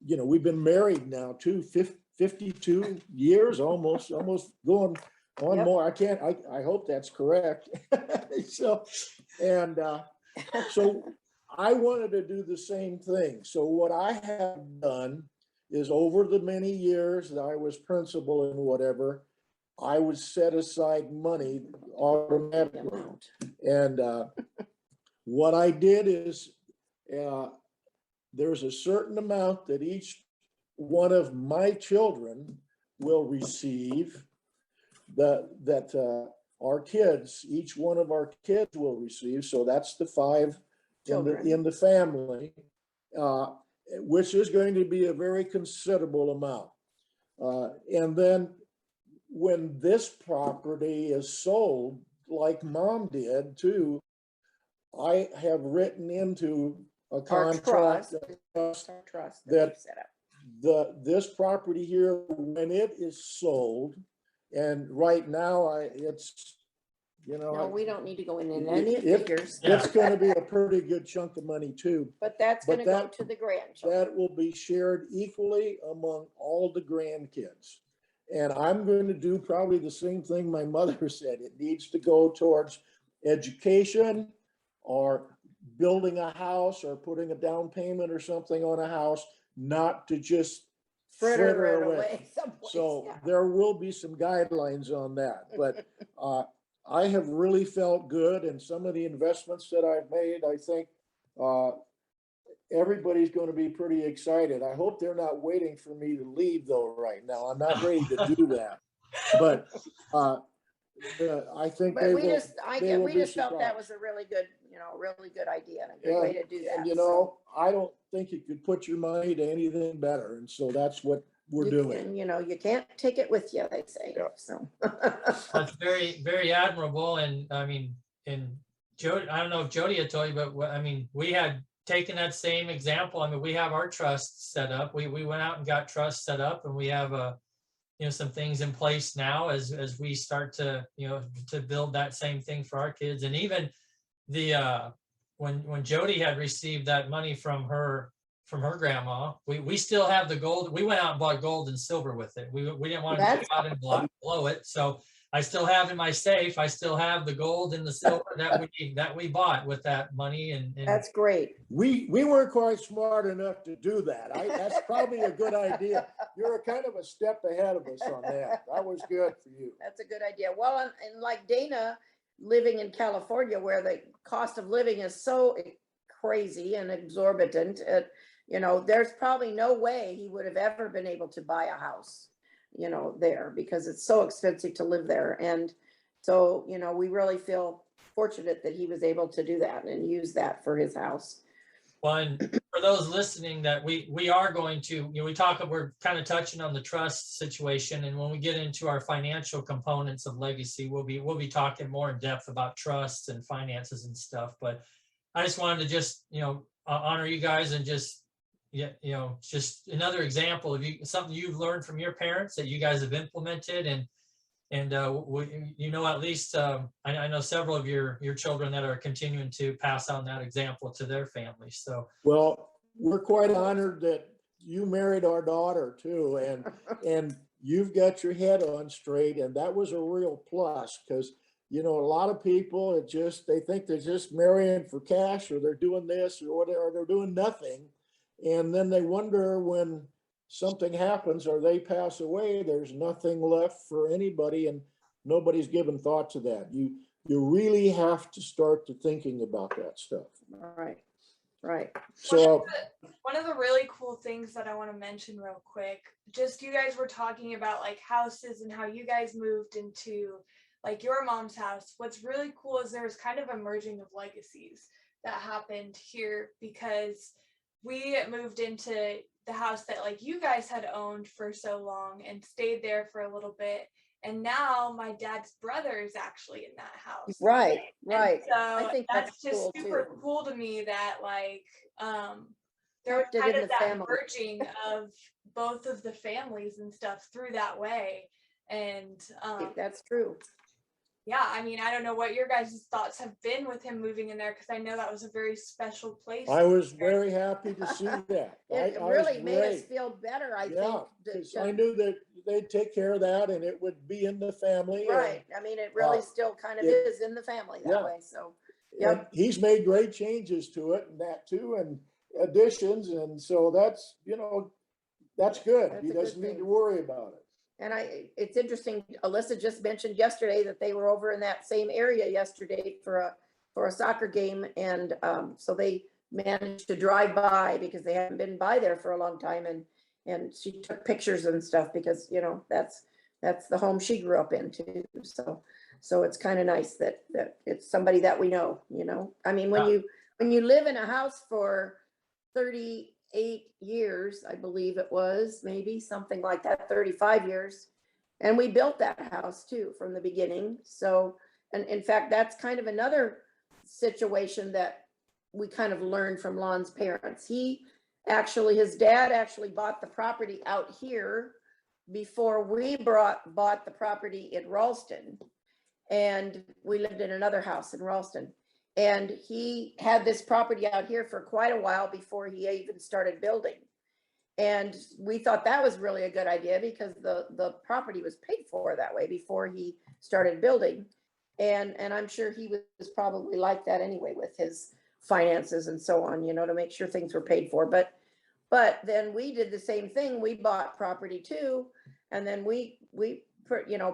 you know, we've been married now too, 52 years, almost going on Yep. more. I hope that's correct. So, and so I wanted to do the same thing. So what I have done is, over the many years that I was principal and whatever, I would set aside money automatically. And what I did is, there's a certain amount that each one of my children will receive, that our kids, each one of our kids will receive. So that's the 5 in the family, which is going to be a very considerable amount. And then when this property is sold, like Mom did too, I have written into a Our contract trust that that we've set up. this property here, when it is sold, and right now it's, you know, No, we don't need to go in any it- figures, it's going to be a pretty good chunk of money too. but that's but gonna go that- to the grandchildren. That will be shared equally among all the grandkids. And I'm going to do probably the same thing my mother said. It needs to go towards education, or building a house, or putting a down payment or something on a house, not to just fritter it away. someplace, So yeah. there will be some guidelines on that, but I have really felt good, and some of the investments that I've made, I think everybody's going to be pretty excited. I hope they're not waiting for me to leave though right now. I'm not ready to do that, but I think But they we will. just, they will we be just felt that surprised. was a really good, really good idea and a good way to do that. And you so. know, I don't think you could put your money to anything better, and so that's what we're doing. And you can't take it with you, they say, Yeah. so. That's very, very admirable. And I mean, and Jody, I don't know if Jody had told you, but I mean, we had taken that same example. I mean, we have our trust set up. We went out and got trust set up, and we have some things in place now as we start to, to build that same thing for our kids. And even the when Jody had received that money from her grandma, we still have the gold. We went out and bought gold and silver with it. We didn't want to go out and blow it. So I still have in my safe, I still have the gold and the silver that we bought with that money. And That's great. We weren't quite smart enough to do that. That's probably a good idea. You're kind of a step ahead of us on that. That was good for you. That's a good idea. Well, and like Dana, living in California, where the cost of living is so crazy and exorbitant, there's probably no way he would have ever been able to buy a house, there, because it's so expensive to live there. And so, we really feel fortunate that he was able to do that and use that for his house. Well, and for those listening, that we are going to, we're kind of touching on the trust situation, and when we get into our financial components of legacy, we'll be talking more in depth about trusts and finances and stuff. But I just wanted to just honor you guys and just just another example of something you've learned from your parents that you guys have implemented, and at least I know several of your children that are continuing to pass on that example to their families. So, well, we're quite honored that you married our daughter too, and you've got your head on straight, and that was a real plus, because you know, a lot of people, they think they're just marrying for cash, or they're doing this or whatever, or they're doing nothing. And then they wonder when something happens or they pass away, there's nothing left for anybody, and nobody's given thought to that. You really have to start to thinking about that stuff. Right, right. So one of the really cool things that I want to mention real quick, just you guys were talking about like houses and how you guys moved into like your mom's house. What's really cool is there's kind of a merging of legacies that happened here, because we moved into the house that like you guys had owned for so long and stayed there for a little bit. And now my dad's brother is actually in that house. Right, right. And so I think that's just cool super too. cool to me that like there was Kept it kind in of the that family. merging of both of the families and stuff through that way. And That's true. yeah, I mean, I don't know what your guys' thoughts have been with him moving in there, because I know that was a very special place. I was very happy to see that. It I really was made us great. feel better, I Yeah, think. because I knew that they'd take care of that and it would be in the family. Right. I mean, it really still kind of is in the family that yeah. way. So, And he's made great changes to it and that too, and additions. And so that's, you know, that's good. That's He a good doesn't need thing. to worry about it. and it's interesting. Alyssa just mentioned yesterday that they were over in that same area yesterday for a soccer game. And so they managed to drive by because they haven't been by there for a long time. And she took pictures and stuff because, you know, that's the home she grew up in too. So it's kind of nice that it's somebody that we know, you know. I mean, when you live in a house for 38 years, I believe it was, maybe something like that, 35 years. And we built that house too from the beginning. So, and in fact, that's kind of another situation that we kind of learned from Lon's parents. His dad actually bought the property out here before we bought the property in Ralston. And we lived in another house in Ralston. And he had this property out here for quite a while before he even started building. And we thought that was really a good idea because the property was paid for that way before he started building. And I'm sure he was probably like that anyway with his finances and so on, you know, to make sure things were paid for. But then we did the same thing. We bought property too. And then we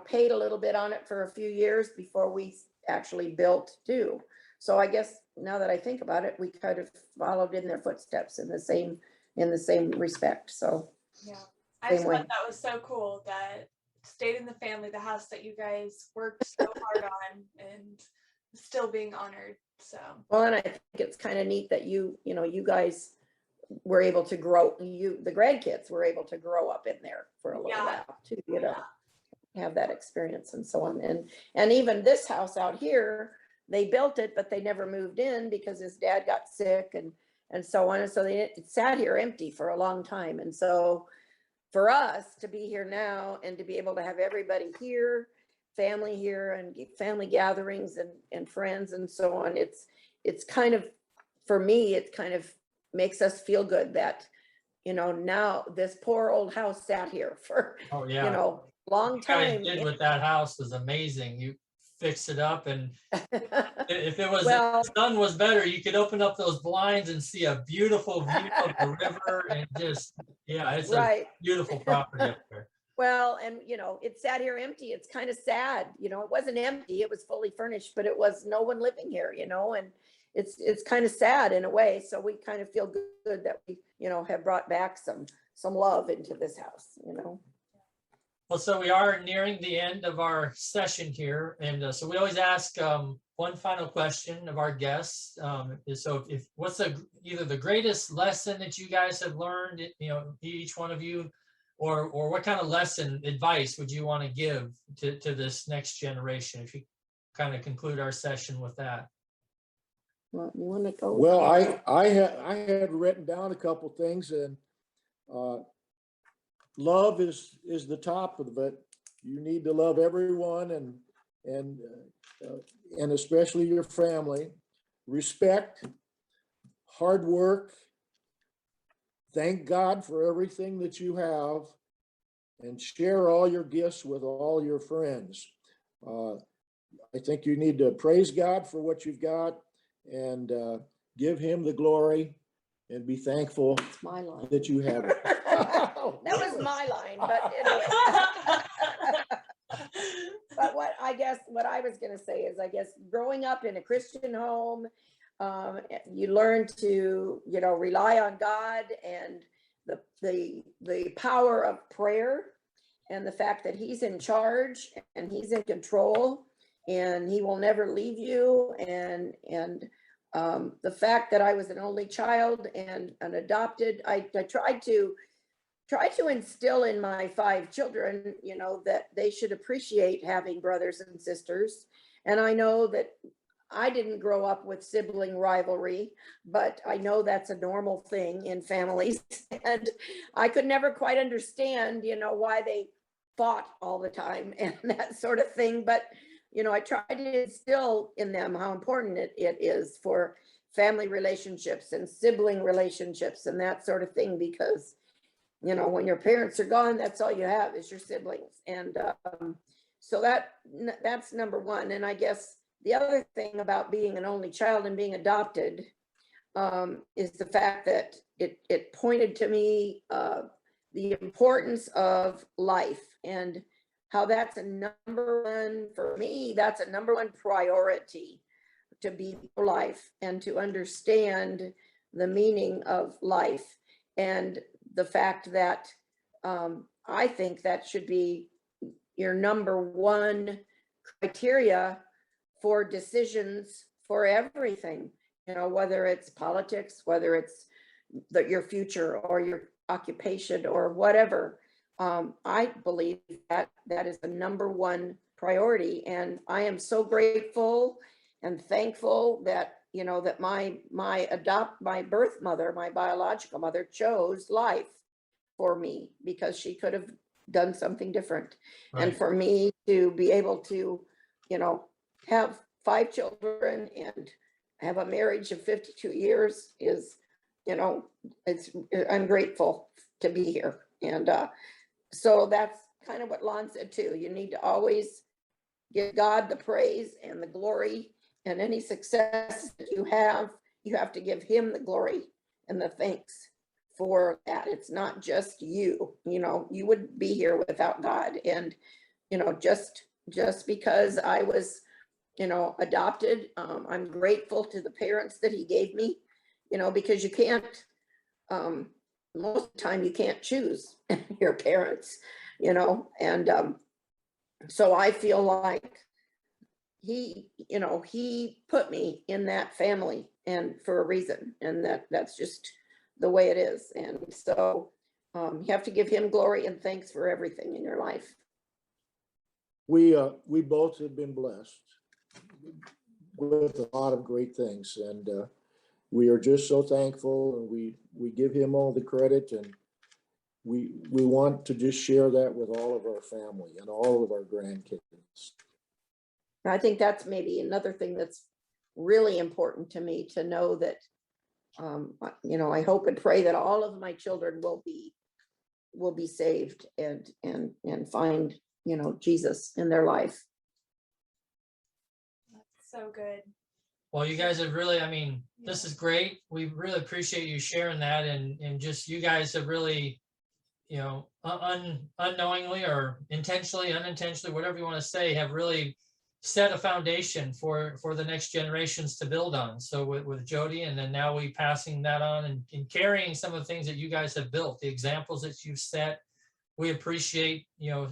paid a little bit on it for a few years before we actually built too. So I guess now that I think about it, we kind of followed in their footsteps in the same respect. So yeah, I just thought that was so cool that stayed in the family, the house that you guys worked so hard on, and still being honored. So well, and I think it's kind of neat that you guys were able to grow. The grandkids were able to grow up in there for a little while too. You know, have that experience and so on. And even this house out here, they built it, but they never moved in because his dad got sick and so on. And so it sat here empty for a long time. And so for us to be here now and to be able to have everybody here, family here and family gatherings and friends and so on, it's kind of, for me, it kind of makes us feel good that, you know, now this poor old house sat here for, you know, long time. What you guys did with that house was amazing. You fixed it up, and if it was, if the sun was better, you could open up those blinds and see a beautiful view of the river, and just, it's a beautiful property up there. Well, and you know, it sat here empty. It's kind of sad, you know. It wasn't empty, it was fully furnished, but it was no one living here, you know. And it's kind of sad in a way. So we kind of feel good that we, you know, have brought back some love into this house, you know. Well, so we are nearing the end of our session here, and so we always ask one final question of our guests. So, what's either the greatest lesson that you guys have learned, you know, each one of you, or what kind of lesson advice would you want to give to this next generation? If you kind of conclude our session with that. Well, you want to go? Well, I had written down a couple things, and love is the top of it. You need to love everyone, and especially your family. Respect, hard work. Thank God for everything that you have, and share all your gifts with all your friends. I think you need to praise God for what you've got and give him the glory and be thankful It's my line. that you have it. That was my line, but anyway. But what I was going to say is, I guess growing up in a Christian home, you learn to, rely on God and the power of prayer and the fact that he's in charge and he's in control and he will never leave you. And the fact that I was an only child and an adopted, I tried to instill in my 5 children, that they should appreciate having brothers and sisters. And I know that I didn't grow up with sibling rivalry, but I know that's a normal thing in families. And I could never quite understand, why they fought all the time and that sort of thing. But, I tried to instill in them how important it is for family relationships and sibling relationships and that sort of thing, because when your parents are gone, that's all you have is your siblings. And so that's number one. And I guess the other thing about being an only child and being adopted is the fact that it pointed to me the importance of life and how that's a number one, for me, that's a number one priority, to be life and to understand the meaning of life. And the fact that I think that should be your number one criteria for decisions for everything, whether it's politics, whether it's your future or your occupation or whatever. I believe that is the number one priority. And I am so grateful and thankful that, that my birth mother, my biological mother, chose life for me, because she could have done something different. Right. And for me to be able to, have 5 children and have a marriage of 52 years is, I'm grateful to be here. And so that's kind of what Lon said too. You need to always give God the praise and the glory, and any success that you have to give him the glory and the thanks for that. It's not just you, you wouldn't be here without God. And, just because I was, adopted, I'm grateful to the parents that he gave me, because you can't, most of the time you can't choose your parents, and so I feel like he put me in that family, and for a reason, and that's just the way it is. And so you have to give him glory and thanks for everything in your life. We both have been blessed with a lot of great things, and we are just so thankful, and we give him all the credit, and we want to just share that with all of our family and all of our grandkids. I think that's maybe another thing that's really important to me, to know that, I hope and pray that all of my children will be saved and find, Jesus in their life. That's so good. Well, you guys have really, this is great. We really appreciate you sharing that, and just, you guys have really, unknowingly or intentionally, unintentionally, whatever you want to say, have really set a foundation for the next generations to build on. So with Jody, and then now we passing that on and carrying some of the things that you guys have built, the examples that you've set. We appreciate,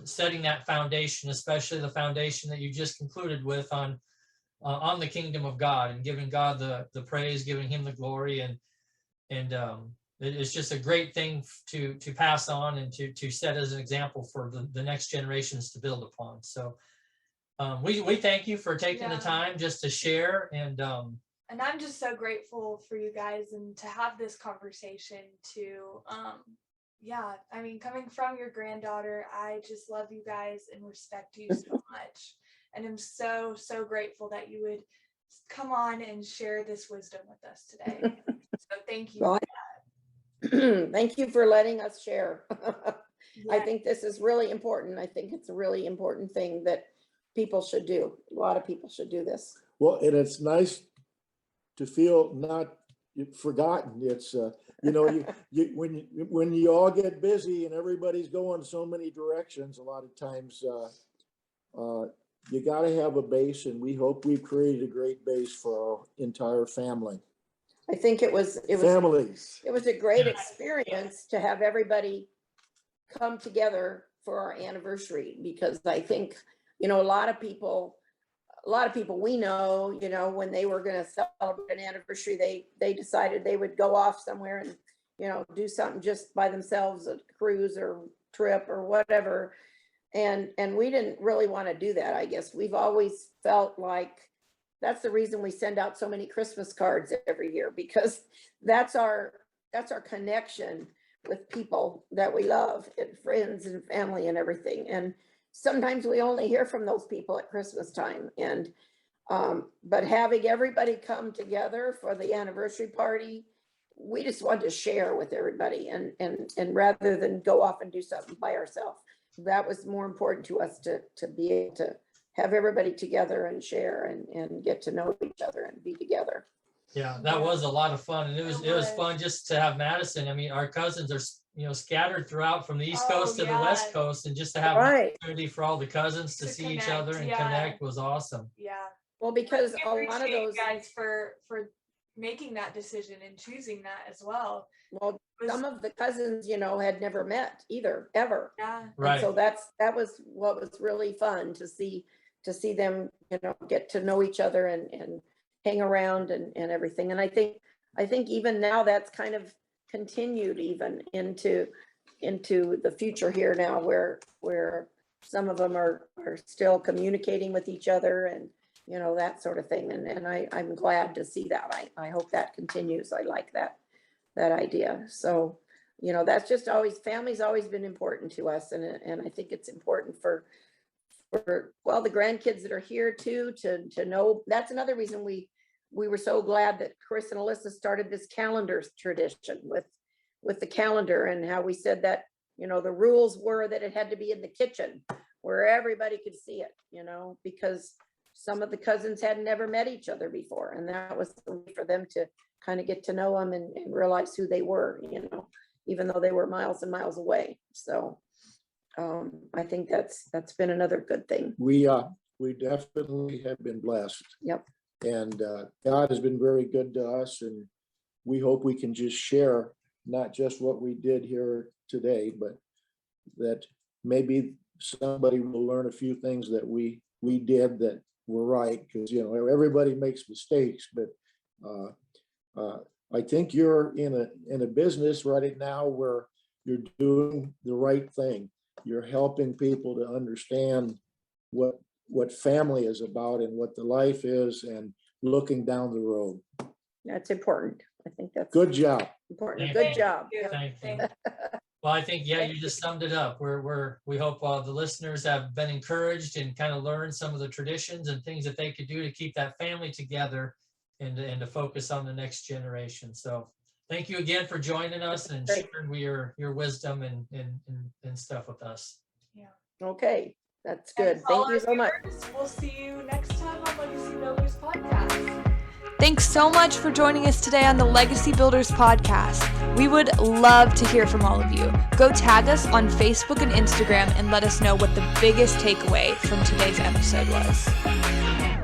setting that foundation, especially the foundation that you just concluded with on the kingdom of God, and giving God the praise, giving him the glory. And it's just a great thing to pass on and to set as an example for the next generations to build upon. So we thank you for taking the time just to share. And I'm just so grateful for you guys and to have this conversation to, coming from your granddaughter, I just love you guys and respect you so much. And I'm so, so grateful that you would come on and share this wisdom with us today. So thank you for that. Thank you for letting us share. I think this is really important. I think it's a really important thing that people should do. A lot of people should do this. Well, and it's nice to feel not forgotten. It's, when you all get busy and everybody's going so many directions, a lot of times you got to have a base, and we hope we've created a great base for our entire family. I think it was Families. It was a great experience to have everybody come together for our anniversary, because I think, a lot of people we know, when they were going to celebrate an anniversary, they decided they would go off somewhere and, do something just by themselves, a cruise or trip or whatever. And we didn't really want to do that. I guess we've always felt like that's the reason we send out so many Christmas cards every year, because that's our connection with people that we love, and friends and family and everything. And sometimes we only hear from those people at Christmas time. And but having everybody come together for the anniversary party, we just wanted to share with everybody, and rather than go off and do something by ourselves, that was more important to us, to be able to have everybody together and share and get to know each other and be together. Yeah, that was a lot of fun, and it was fun just to have Madison. I mean, our cousins are scattered throughout from the East Coast to the West Coast, and just to have an opportunity for all the cousins to see each other and connect was awesome. Yeah. Well, because we a lot of appreciate those you guys for making that decision and choosing that as well. Well, some of the cousins, had never met either, ever. Yeah. Right. And so that was what was really fun to see them, get to know each other and hang around and everything. And I think even now that's kind of continued even into the future here now, where some of them are still communicating with each other and, that sort of thing. And I'm glad to see that. I hope that continues. I like that idea. So, that's just always, family's always been important to us. And I think it's important for the grandkids that are here too, to know. That's another reason we were so glad that Chris and Alyssa started this calendar tradition with the calendar, and how we said that, the rules were that it had to be in the kitchen where everybody could see it, because some of the cousins had never met each other before. And that was the way for them to kind of get to know them and realize who they were, even though they were miles and miles away. So I think that's been another good thing. We definitely have been blessed. Yep. And God has been very good to us, and we hope we can just share not just what we did here today, but that maybe somebody will learn a few things that we did that were right, because everybody makes mistakes. But I think you're in a business right now where you're doing the right thing. You're helping people to understand what family is about and what the life is, and looking down the road. That's important. I think that's Good job. important. Good job. Thank you. Well, I think, you just summed it up. We hope the listeners have been encouraged and kind of learned some of the traditions and things that they could do to keep that family together and to focus on the next generation. So thank you again for joining us and sharing your wisdom and stuff with us. Yeah. Okay. That's good. Thank you so much. We'll see you next time on Legacy Builders Podcast. Thanks so much for joining us today on the Legacy Builders Podcast. We would love to hear from all of you. Go tag us on Facebook and Instagram and let us know what the biggest takeaway from today's episode was.